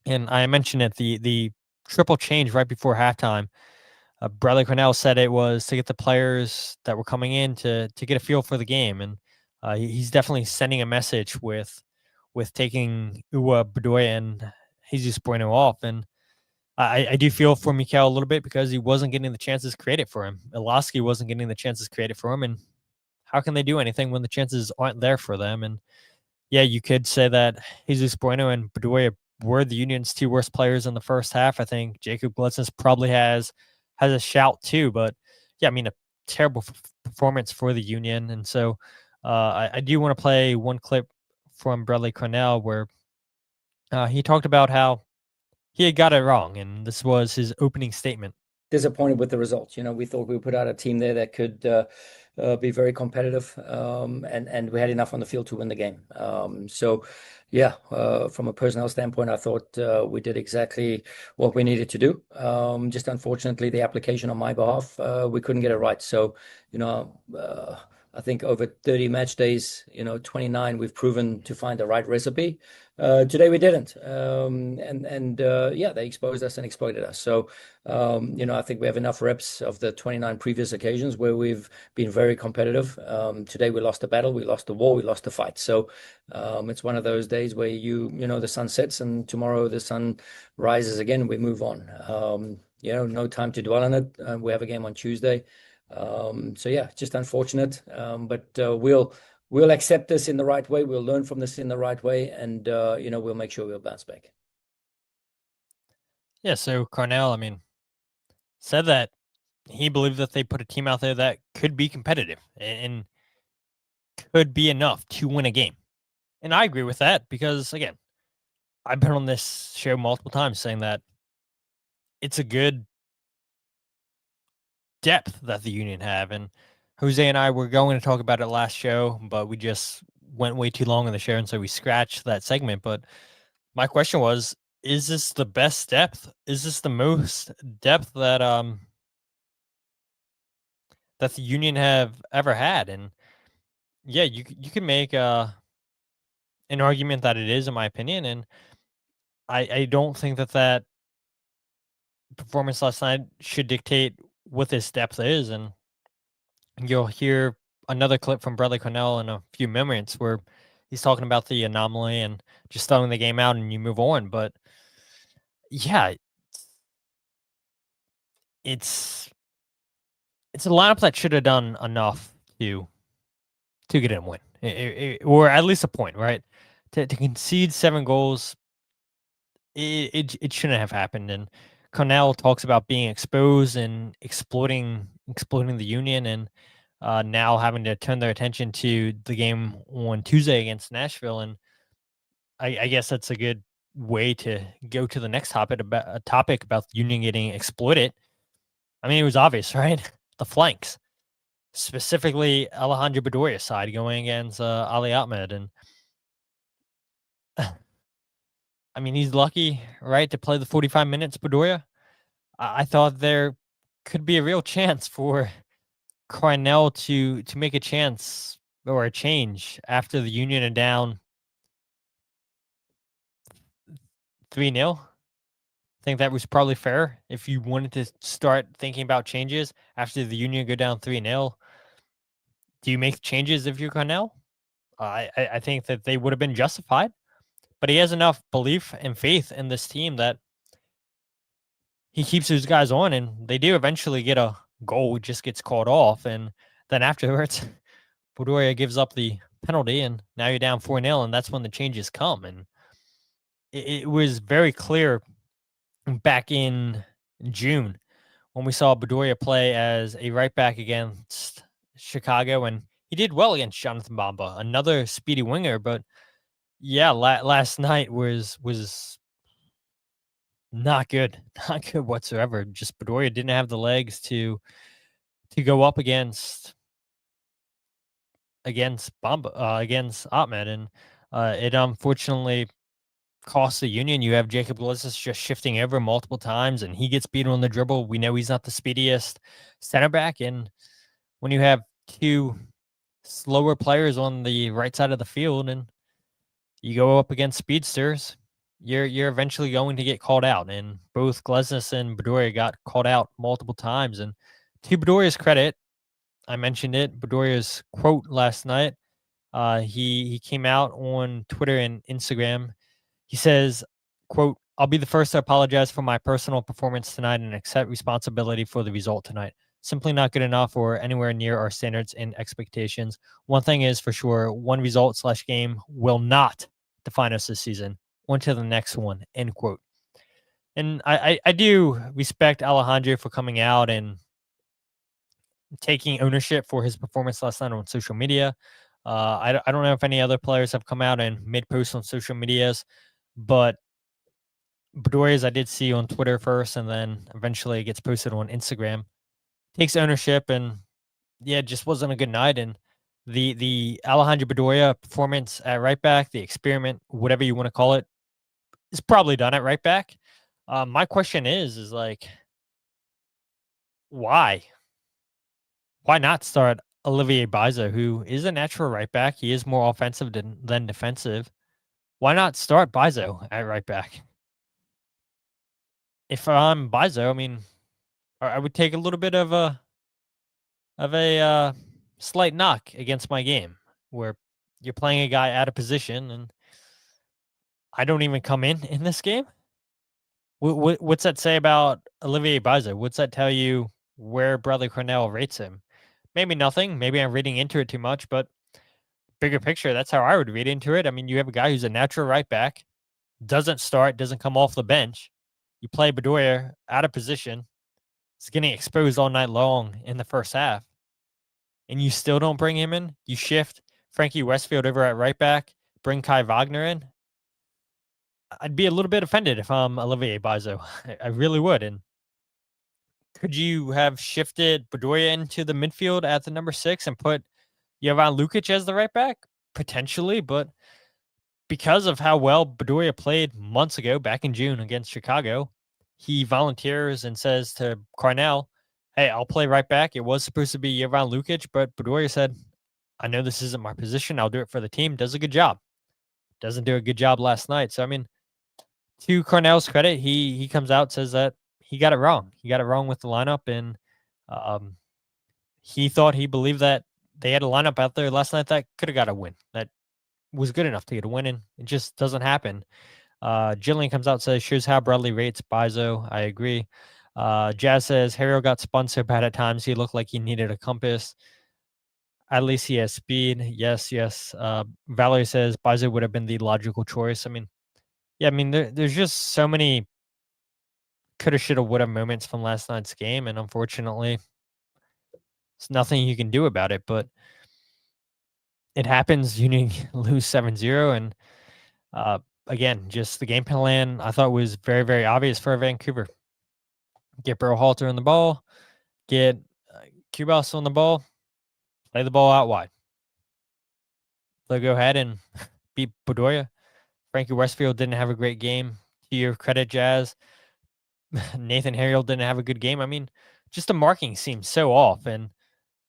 And I mentioned it, the triple change right before halftime. Bradley Carnell said it was to get the players that were coming in to get a feel for the game, and he's definitely sending a message with taking Ua, Bedoya, and Jesus Bueno off. And I do feel for Mikhail a little bit because he wasn't getting the chances created for him. Ilosky wasn't getting the chances created for him, and how can they do anything when the chances aren't there for them? And yeah, you could say that Jesus Bueno and Bedoya were the Union's 2 worst players in the first half. I think Jacob Glutzis probably has a shout too, but yeah, I mean, a terrible performance for the Union. And so I do want to play one clip from Bradley Carnell where he talked about how he had got it wrong, and this was his opening statement. Disappointed with the results. We thought we put out a team there that could be very competitive, and we had enough on the field to win the game. So, yeah, from a personnel standpoint, I thought we did exactly what we needed to do. Just unfortunately, the application on my behalf, we couldn't get it right. So, I think over 30 match days, 29, we've proven to find the right recipe. Today we didn't. Yeah, they exposed us and exploited us. So, I think we have enough reps of the 29 previous occasions where we've been very competitive. Today we lost the battle, we lost the war, we lost the fight. So, it's one of those days where the sun sets and tomorrow the sun rises again and we move on. No time to dwell on it. We have a game on Tuesday. So yeah, just unfortunate. But we'll accept this in the right way. We'll learn from this in the right way, and we'll make sure we'll bounce back. Yeah. So Carnell, I mean, said that he believed that they put a team out there that could be competitive and could be enough to win a game. And I agree with that because, again, I've been on this show multiple times saying that it's a good depth that the Union have. And Jose and I were going to talk about it last show, but we just went way too long in the show, and so we scratched that segment. But my question was, is this the best depth? Is this the most depth that that the Union have ever had? And yeah, you can make an argument that it is, in my opinion. And I don't think that performance last night should dictate what this depth is. And you'll hear another clip from Bradley Carnell in a few moments where he's talking about the anomaly and just throwing the game out and you move on. But yeah, it's a lineup that should have done enough to get a win, or at least a point, right? To concede 7 goals, it shouldn't have happened. And Carnell talks about being exposed and exploiting the Union, and now having to turn their attention to the game on Tuesday against Nashville. And I guess that's a good way to go to the next topic about the Union getting exploited. I mean, it was obvious, right? The flanks, specifically Alejandro Bedoya's side going against Ali Ahmed. And I mean, he's lucky, right, to play the 45 minutes, Bedoya. I thought there could be a real chance for Carnell to make a chance or a change after the Union are down 3-0. I think that was probably fair if you wanted to start thinking about changes after the Union go down 3-0. Do you make changes if you're Carnell? I think that they would have been justified, but he has enough belief and faith in this team that he keeps those guys on, and they do eventually get a goal. It just gets called off, and then afterwards, Bedoya gives up the penalty, and now you're down 4-0, and that's when the changes come. And it was very clear back in June when we saw Bedoya play as a right back against Chicago, and he did well against Jonathan Bamba, another speedy winger. But yeah, last night was not good, not good whatsoever. Just Bedoya didn't have the legs to go up against Bamba, against Ahmed, and it unfortunately cost the Union. You have Jacob Glizis just shifting over multiple times, and he gets beaten on the dribble. We know he's not the speediest center back, and when you have two slower players on the right side of the field, and you go up against speedsters, you're eventually going to get called out. And both Glesnes and Bedoya got called out multiple times. And to Bedoya's credit, I mentioned it, Bedoya's quote last night, he came out on Twitter and Instagram. He says, quote, "I'll be the first to apologize for my personal performance tonight and accept responsibility for the result tonight. Simply not good enough or anywhere near our standards and expectations. One thing is for sure, one result/game will not define us this season. On to the next one," end quote. And I do respect Alejandro for coming out and taking ownership for his performance last night on social media. I don't know if any other players have come out and made posts on social medias, but Bedoya's I did see on Twitter first, and then eventually it gets posted on Instagram. Takes ownership, and yeah, it just wasn't a good night. And the Alejandro Bedoya performance at right back, the experiment, whatever you want to call it, is probably done at right back. My question is like, why? Why not start Olivier Bizo, who is a natural right back? He is more offensive than defensive. Why not start Bizo at right back? If I'm Bizo, I mean, I would take a little bit of a slight knock against my game, where you're playing a guy out of position, and I don't even come in this game. What's that say about Olivier Bizo? What's that tell you where Bradley Carnell rates him? Maybe nothing. Maybe I'm reading into it too much, but bigger picture, that's how I would read into it. I mean, you have a guy who's a natural right back, doesn't start, doesn't come off the bench. You play Bedoya out of position. He's getting exposed all night long in the first half, and you still don't bring him in. You shift Frankie Westfield over at right back, bring Kai Wagner in. I'd be a little bit offended if I'm Olivier Bizo. I really would. And could you have shifted Bedoya into the midfield at the number 6 and put Jovan Lukic as the right back? Potentially, but because of how well Bedoya played months ago, back in June against Chicago, he volunteers and says to Carnell, "Hey, I'll play right back." It was supposed to be Jovan Lukic, but Bedoya said, "I know this isn't my position. I'll do it for the team." Does a good job. Doesn't do a good job last night. So, I mean, to Carnell's credit, he comes out, says that he got it wrong. He got it wrong with the lineup, and he believed that they had a lineup out there last night that could have got a win, that was good enough to get a win, and it just doesn't happen. Jillian comes out, says, "Shows how Bradley rates Bizo." I agree. Jazz says, "Harrell got spun so bad at times, he looked like he needed a compass. At least he has speed." Yes. Valerie says, "Bizo would have been the logical choice." I mean, yeah, I mean, there's just so many coulda, shoulda, woulda moments from last night's game, and unfortunately, there's nothing you can do about it. But it happens. Union lose 7-0, and again, just the game plan I thought was very, very obvious for Vancouver. Get Berhalter on the ball, get Kubas on the ball, play the ball out wide. They'll go ahead and beat Bedoya. Frankie Westfield didn't have a great game. To your credit, Jazz. Nathan Harrell didn't have a good game. I mean, just the marking seems so off. And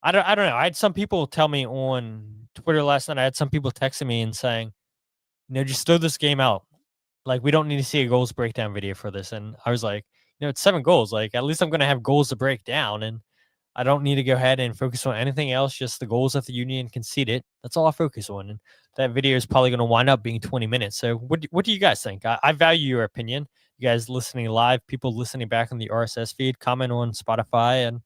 I don't know. I had some people tell me on Twitter last night. I had some people texting me and saying, just throw this game out. Like, we don't need to see a goals breakdown video for this. And I was like, it's 7 goals. Like, at least I'm going to have goals to break down. And I don't need to go ahead and focus on anything else, just the goals that the Union conceded. That's all I focus on. And that video is probably going to wind up being 20 minutes. So what do you guys think? I value your opinion. You guys listening live, people listening back on the RSS feed, comment on Spotify. And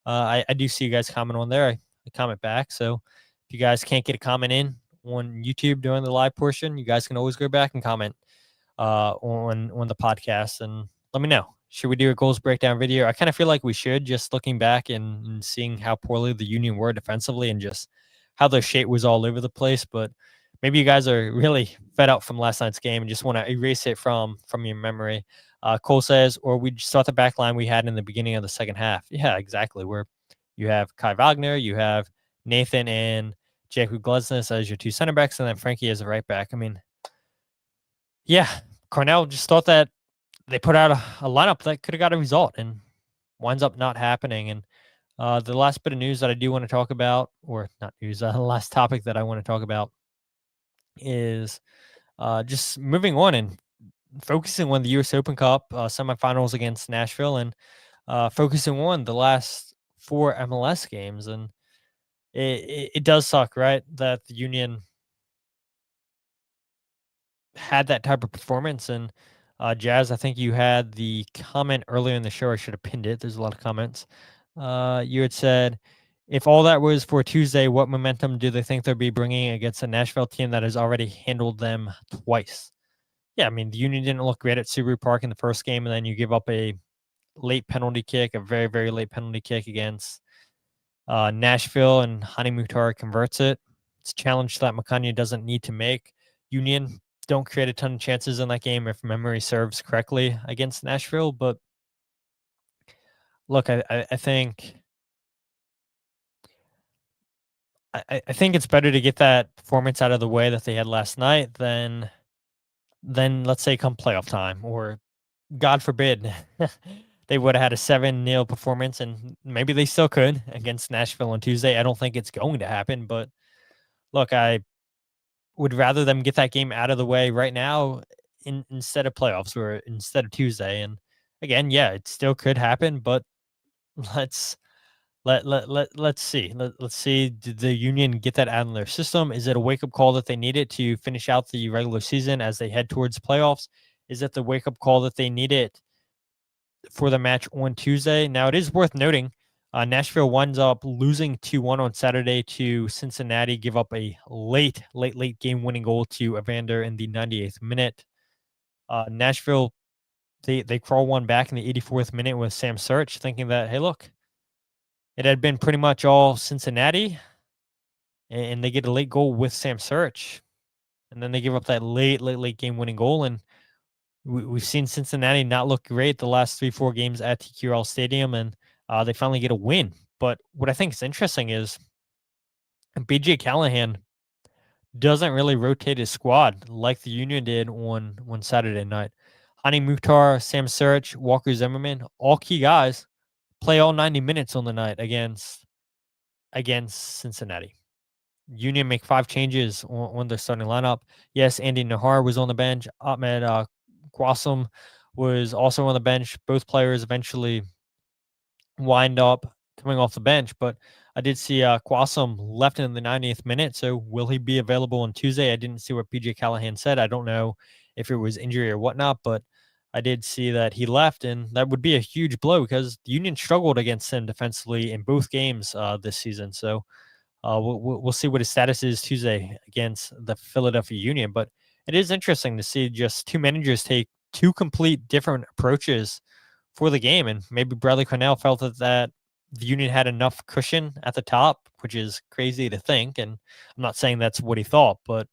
I do see you guys comment on there. I comment back. So if you guys can't get a comment in on YouTube during the live portion, you guys can always go back and comment on the podcast and let me know. Should we do a goals breakdown video? I kind of feel like we should, just looking back and seeing how poorly the Union were defensively and just how their shape was all over the place. But maybe you guys are really fed up from last night's game and just want to erase it from your memory. Cole says, or we just thought the back line we had in the beginning of the second half. Yeah, exactly. Where you have Kai Wagner, you have Nathan and Jacob Glesnes as your 2 center backs, and then Frankie as a right back. I mean, yeah, Carnell just thought that they put out a lineup that could have got a result and winds up not happening. And the last bit of news that I do want to talk about, or not news, the last topic that I want to talk about is just moving on and focusing on the US Open Cup semifinals against Nashville and focusing on the last 4 MLS games. And it does suck, right, that the Union had that type of performance. And Jazz, I think you had the comment earlier in the show. I should have pinned it. There's a lot of comments. You had said, if all that was for Tuesday, what momentum do they think they'll be bringing against a Nashville team that has already handled them twice? Yeah, I mean, the Union didn't look great at Subaru Park in the first game, and then you give up a late penalty kick, a very, very late penalty kick against Nashville, and Hani Mukhtar converts it. It's a challenge that Makanya doesn't need to make. Union don't create a ton of chances in that game, if memory serves correctly, against Nashville. But look, I think it's better to get that performance out of the way that they had last night than let's say come playoff time, or God forbid they would have had a 7-0 performance, and maybe they still could against Nashville on Tuesday. I don't think it's going to happen, but look, I would rather them get that game out of the way right now instead of playoffs, or instead of Tuesday. And again, yeah, it still could happen, but let's see. Let's see. Did the Union get that out of their system? Is it a wake-up call that they needed to finish out the regular season as they head towards playoffs? Is it the wake-up call that they needed for the match on Tuesday? Now, it is worth noting, Nashville winds up losing 2-1 on Saturday to Cincinnati, give up a late game-winning goal to Evander in the 98th minute. Nashville, they crawl one back in the 84th minute with Sam Search, thinking that, hey, look, it had been pretty much all Cincinnati, and they get a late goal with Sam Search, and then they give up that late game-winning goal. And we've seen Cincinnati not look great the last 3-4 games at TQL Stadium, and they finally get a win. But what I think is interesting is BJ Callahan doesn't really rotate his squad like the Union did on Saturday night. Hani Mukhtar, Sam Search, Walker Zimmerman, all key guys, play all 90 minutes on the night against Cincinnati. Union make 5 changes on their starting lineup. Yes, Andy Nahar was on the bench. Ahmed Quassem was also on the bench. Both players eventually wind up coming off the bench, but I did see Quassem left in the 90th minute. So will he be available on Tuesday? I didn't see what PJ Callahan said. I don't know if it was injury or whatnot, but I did see that he left, and that would be a huge blow because the Union struggled against him defensively in both games this season. So we'll see what his status is Tuesday against the Philadelphia Union. But it is interesting to see just 2 managers take 2 complete different approaches for the game. And maybe Bradley Carnell felt that the Union had enough cushion at the top, which is crazy to think. And I'm not saying that's what he thought, but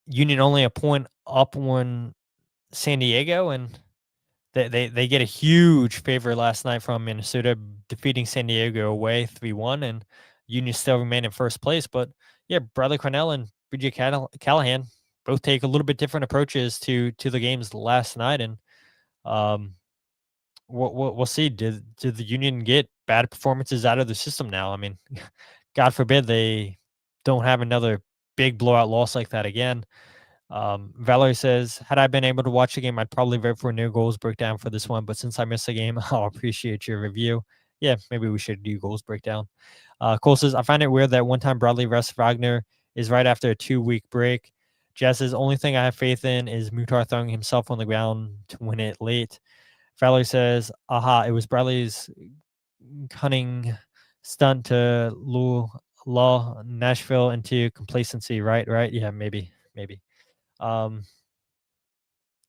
Union only a point up on San Diego, and they get a huge favor last night from Minnesota, defeating San Diego away 3-1, and Union still remain in first place. But yeah, Bradley Carnell and BJ Callahan both take a little bit different approaches to the games last night, and we'll see. Did the Union get bad performances out of the system now? I mean, God forbid they don't have another big blowout loss like that again. Valerie says, had I been able to watch the game, I'd probably vote for a no goals breakdown for this one. But since I missed the game, I'll appreciate your review. Yeah, maybe we should do goals breakdown. Cole says, I find it weird that one time Bradley rests Wagner is right after a 2-week break. Jess says, only thing I have faith in is Mutar throwing himself on the ground to win it late. Valerie says, aha, it was Bradley's cunning stunt to lull Nashville into complacency, right? Right? Yeah, maybe.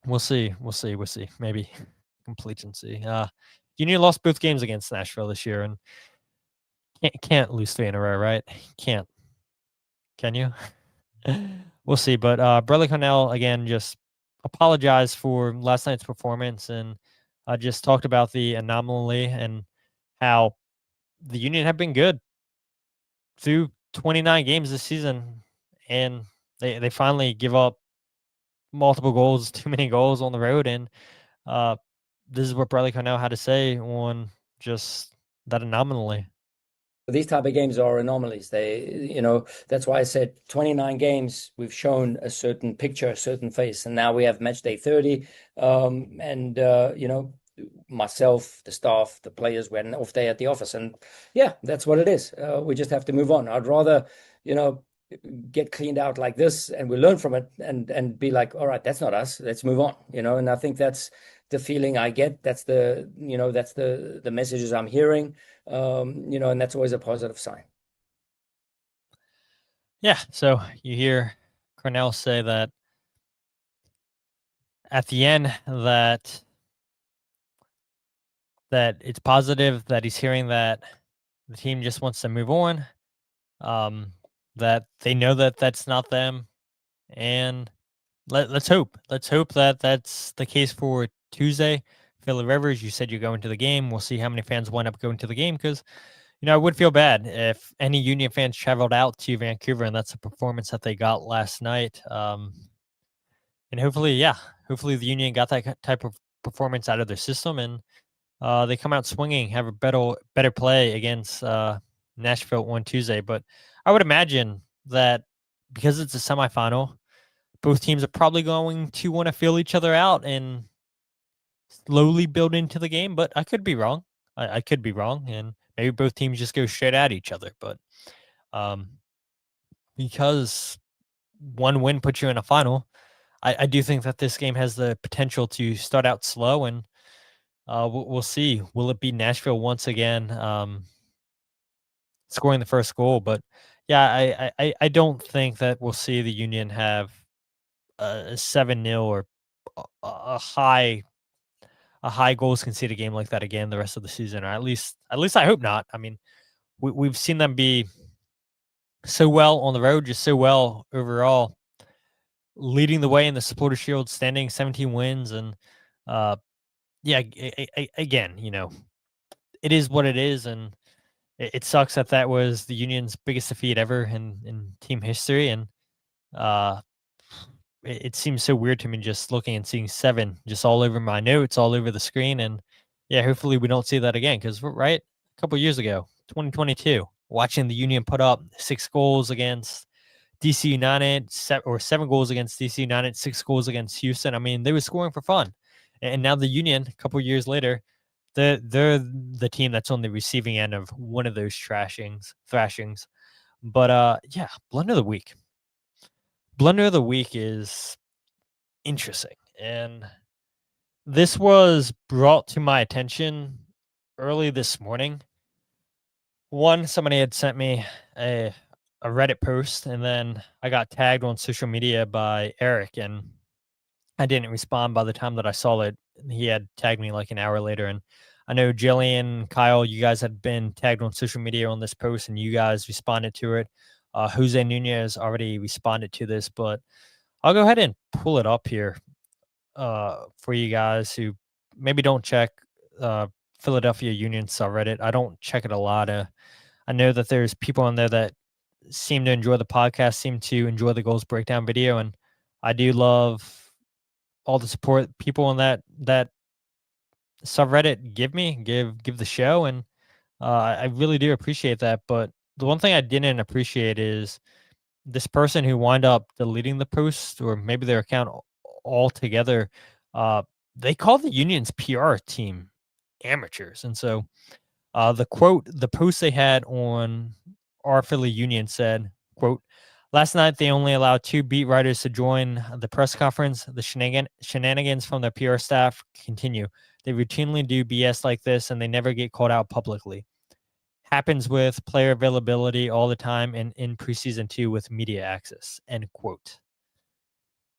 We'll see. Maybe complacency. Union lost both games against Nashville this year, and can't lose 3 in a row, right? Can't. Can you? We'll see. But Bradley Carnell again just apologized for last night's performance and just talked about the anomaly and how the Union have been good through 29 games this season, and they finally give up multiple goals, too many goals on the road, and this is what Bradley Carnell had to say on just that anomaly. These type of games are anomalies. That's why I said 29 games, we've shown a certain picture, a certain face, and now we have match day 30. Myself, the staff, the players, we had an off day at the office, and yeah, that's what it is. We just have to move on. I'd rather, get cleaned out like this and we learn from it and be like, all right, that's not us. Let's move on, and I think that's the feeling I get. That's the messages I'm hearing, and that's always a positive sign. Yeah. So you hear Carnell say that at the end that it's positive, that he's hearing that the team just wants to move on, that they know that that's not them, and let's hope that that's the case for Tuesday. Philly Rivers, you said you're going to the game. We'll see how many fans wind up going to the game, because I would feel bad if any Union fans traveled out to Vancouver and that's a performance that they got last night. And hopefully the Union got that type of performance out of their system, and they come out swinging, have a better play against Nashville on Tuesday. But I would imagine that because it's a semifinal, both teams are probably going to want to feel each other out and slowly build into the game. But I could be wrong. I could be wrong, and maybe both teams just go straight at each other. But because one win puts you in a final, I do think that this game has the potential to start out slow, and we'll see. Will it be Nashville once again scoring the first goal? But yeah, I don't think that we'll see the Union have a 7-0 or a high goals conceded game like that again the rest of the season, or at least I hope not. I mean, we've seen them be so well on the road, just so well overall, leading the way in the Supporter Shield, standing 17 wins, and again, it is what it is, and it sucks that was the Union's biggest defeat ever in team history, and it seems so weird to me just looking and seeing 7 just all over my notes, all over the screen, and yeah, hopefully we don't see that again, because right, a couple years ago, 2022, watching the Union put up 6 goals against DC United, 7 goals against DC United, 6 goals against Houston. I mean, they were scoring for fun. And now the Union, a couple years later, they're the team that's on the receiving end of one of those thrashings. But yeah, Blunder of the week. Blunder of the week is interesting. And this was brought to my attention early this morning. One, somebody had sent me a Reddit post, and then I got tagged on social media by Eric, and I didn't respond by the time that I saw it. He had tagged me like an hour later, and I know Jillian, Kyle, you guys had been tagged on social media on this post, and you guys responded to it. Jose Nunez already responded to this, but I'll go ahead and pull it up here for you guys who maybe don't check Philadelphia Union subreddit. I don't check it a lot. I know that there's people on there that seem to enjoy the podcast, seem to enjoy the goals breakdown video, and I do love all the support people on that subreddit give the show, and I really do appreciate that. But the one thing I didn't appreciate is this person who wound up deleting the post, or maybe their account altogether. They call the union's PR team amateurs, and so the post they had on our Philly Union said, quote, "Last night they only allowed 2 beat writers to join the press conference. The shenanigans from their PR staff continue. They routinely do BS like this, and they never get called out publicly. Happens with player availability all the time, and in preseason too with media access." End quote.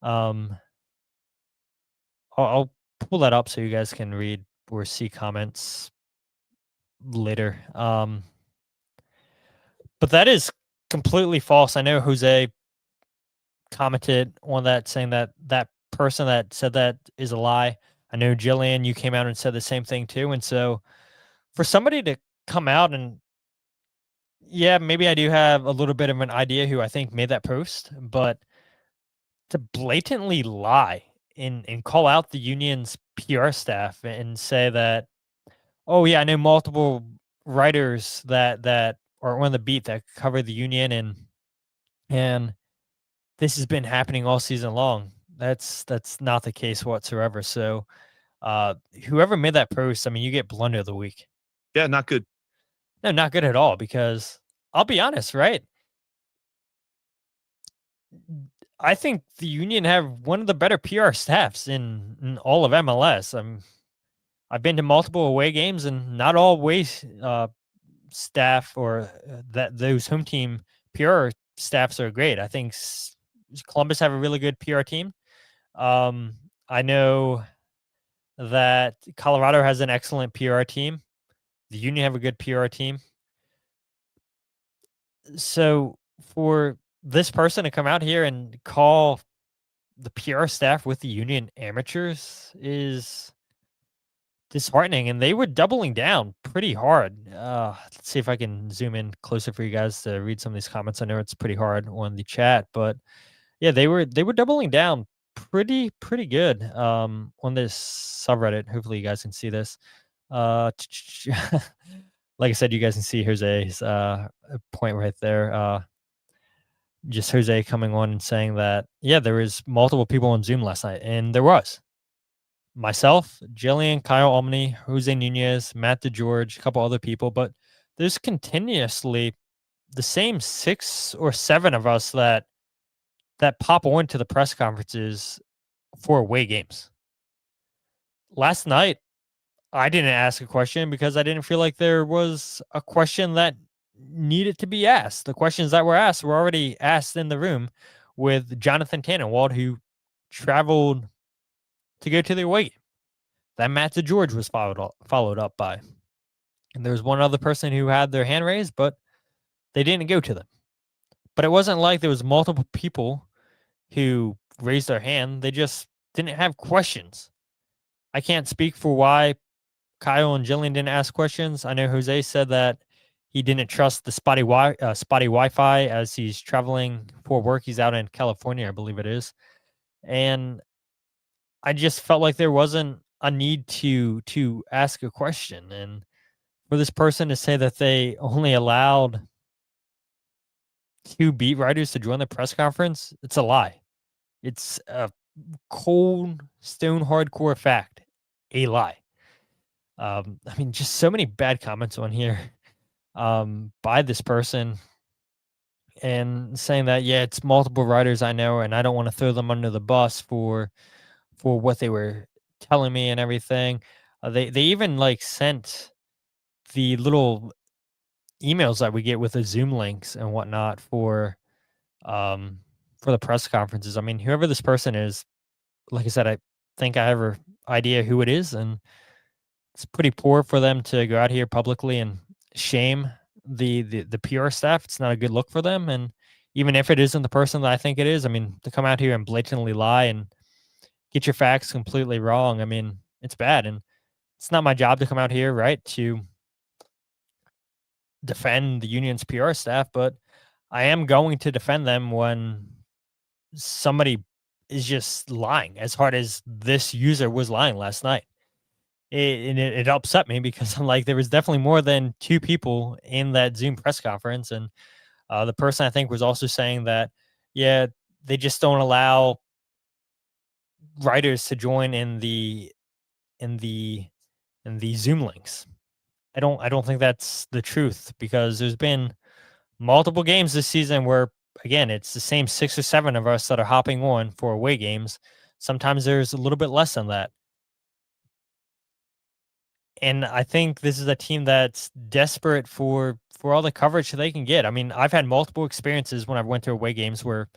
I'll pull that up so you guys can read or see comments later. But that is completely false. I know Jose commented on that saying that that person that said that is a lie. I know Jillian, you came out and said the same thing too. And so for somebody to come out and, yeah, maybe I do have a little bit of an idea who I think made that post, but to blatantly lie and call out the union's PR staff and say that, oh yeah, I know multiple writers that are on the beat that cover the union, and this has been happening all season long. That's not the case whatsoever. So whoever made that post, I mean, you get Blunder of the week. Yeah, not good. No, not good at all, because I'll be honest, right? I think the Union have one of the better PR staffs in all of MLS. I've been to multiple away games, and not all away staff or those home team PR staffs are great. I think Columbus have a really good PR team. I know that Colorado has an excellent PR team. The Union have a good PR team. So for this person to come out here and call the PR staff with the Union amateurs is disheartening, and they were doubling down pretty hard. Let's see if I can zoom in closer for you guys to read some of these comments. I know it's pretty hard on the chat, but yeah, they were doubling down pretty good on this subreddit. Hopefully you guys can see this. Like I said, you guys can see Jose's point right there. Just Jose coming on and saying that, yeah, there was multiple people on Zoom last night, and there was myself, Jillian, Kyle Olney, Jose Nunez, Matt DeGeorge, a couple other people, but there's continuously the same 6 or 7 of us that pop on to the press conferences for away games. Last night, I didn't ask a question because I didn't feel like there was a question that needed to be asked. The questions that were asked were already asked in the room with Jonathan Tannenwald, who traveled to go to the away game. That Matt DeGeorge was followed up by. And there was one other person who had their hand raised, but they didn't go to them. But it wasn't like there was multiple people who raised their hand. They just didn't have questions. I can't speak for why Kyle and Jillian didn't ask questions. I know Jose said that he didn't trust the spotty Wi-Fi as he's traveling for work. He's out in California, I believe it is. And I just felt like there wasn't a need to ask a question. And for this person to say that they only allowed 2 beat writers to join the press conference, it's a lie. It's a cold, stone hardcore fact. A lie. I mean, just so many bad comments on here by this person, and saying that, yeah, it's multiple writers I know, and I don't want to throw them under the bus for what they were telling me and everything. They even like sent the little emails that we get with the Zoom links and whatnot for the press conferences. I mean, whoever this person is, like I said, I think I have an idea who it is, and it's pretty poor for them to go out here publicly and shame the PR staff. It's not a good look for them. And even if it isn't the person that I think it is, I mean, to come out here and blatantly lie and get your facts completely wrong, I mean, it's bad. And it's not my job to come out here, right, to defend the union's PR staff, but I am going to defend them when somebody is just lying as hard as this user was lying last night. it upset me because I'm like, there was definitely more than 2 people in that Zoom press conference. And the person I think was also saying that, yeah, they just don't allow writers to join in the Zoom links. I don't think that's the truth, because there's been multiple games this season where, again, it's the same 6 or 7 of us that are hopping on for away games. Sometimes there's a little bit less than that. And I think this is a team that's desperate for all the coverage they can get. I mean, I've had multiple experiences when I went to away games where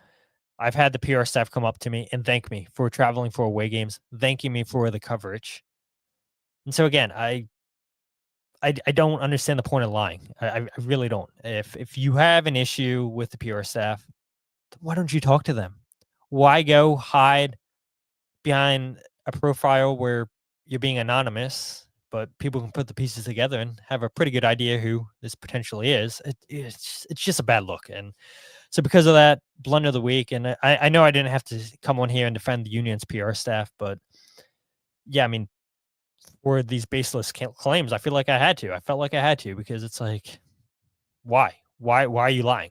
I've had the PR staff come up to me and thank me for traveling for away games, thanking me for the coverage. And so again, I don't understand the point of lying. I really don't. If you have an issue with the PR staff, why don't you talk to them? Why go hide behind a profile where you're being anonymous, but people can put the pieces together and have a pretty good idea who this potentially is? It's just a bad look. And so because of that, blunder of the week. And I know I didn't have to come on here and defend the union's PR staff, but yeah, I mean, for these baseless claims, I feel like I had to. I felt like I had to, because it's like, why are you lying?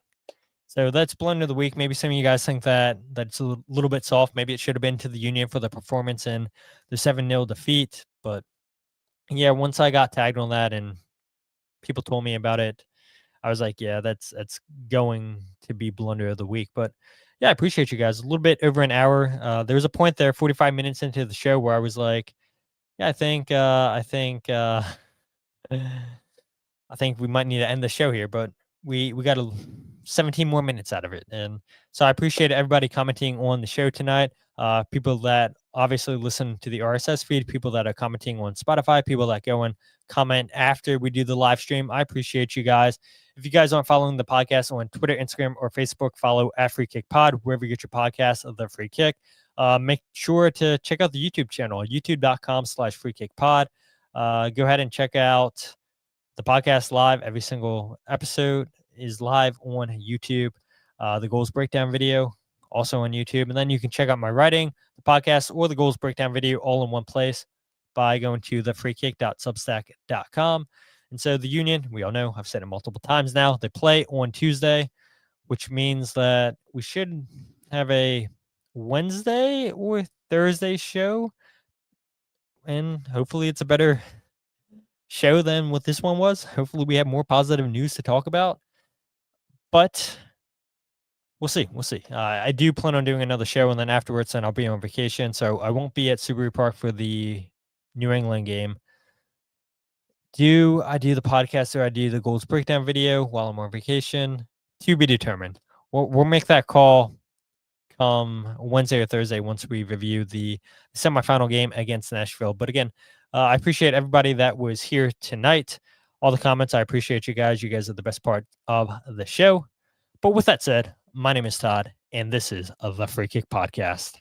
So that's blunder of the week. Maybe some of you guys think that that's a little bit soft. Maybe it should have been to the Union for the performance in the 7-0 defeat. But yeah, once I got tagged on that and people told me about it, I was like, yeah, that's going to be blunder of the week. But yeah, I appreciate you guys. A little bit over an hour. There was a point there, 45 minutes into the show, where I was like, yeah, I think we might need to end the show here, but we got 17 more minutes out of it. And so I appreciate everybody commenting on the show tonight. People that obviously listen to the RSS feed, people that are commenting on Spotify, people that go and comment after we do the live stream. I appreciate you guys. If you guys aren't following the podcast on Twitter, Instagram, or Facebook, follow at Free Kick Pod, wherever you get your podcast of the Free Kick. Make sure to check out the YouTube channel, youtube.com/freekickpod. Go ahead and check out the podcast live. Every single episode is live on YouTube. The goals breakdown video also on YouTube. And then you can check out my writing, the podcast, or the goals breakdown video all in one place by going to thefreekick.substack.com. And so the Union, we all know, I've said it multiple times now, they play on Tuesday, which means that we should have a Wednesday or Thursday show. And hopefully it's a better show than what this one was. Hopefully we have more positive news to talk about. But we'll see. I do plan on doing another show, and then afterwards, then I'll be on vacation. So I won't be at Subaru Park for the New England game. Do I do the podcast or I do the goals breakdown video while I'm on vacation? To be determined. We'll make that call come Wednesday or Thursday once we review the semifinal game against Nashville. But again, I appreciate everybody that was here tonight. All the comments, I appreciate you guys. You guys are the best part of the show. But with that said, my name is Todd, and this is the Free Kick Podcast.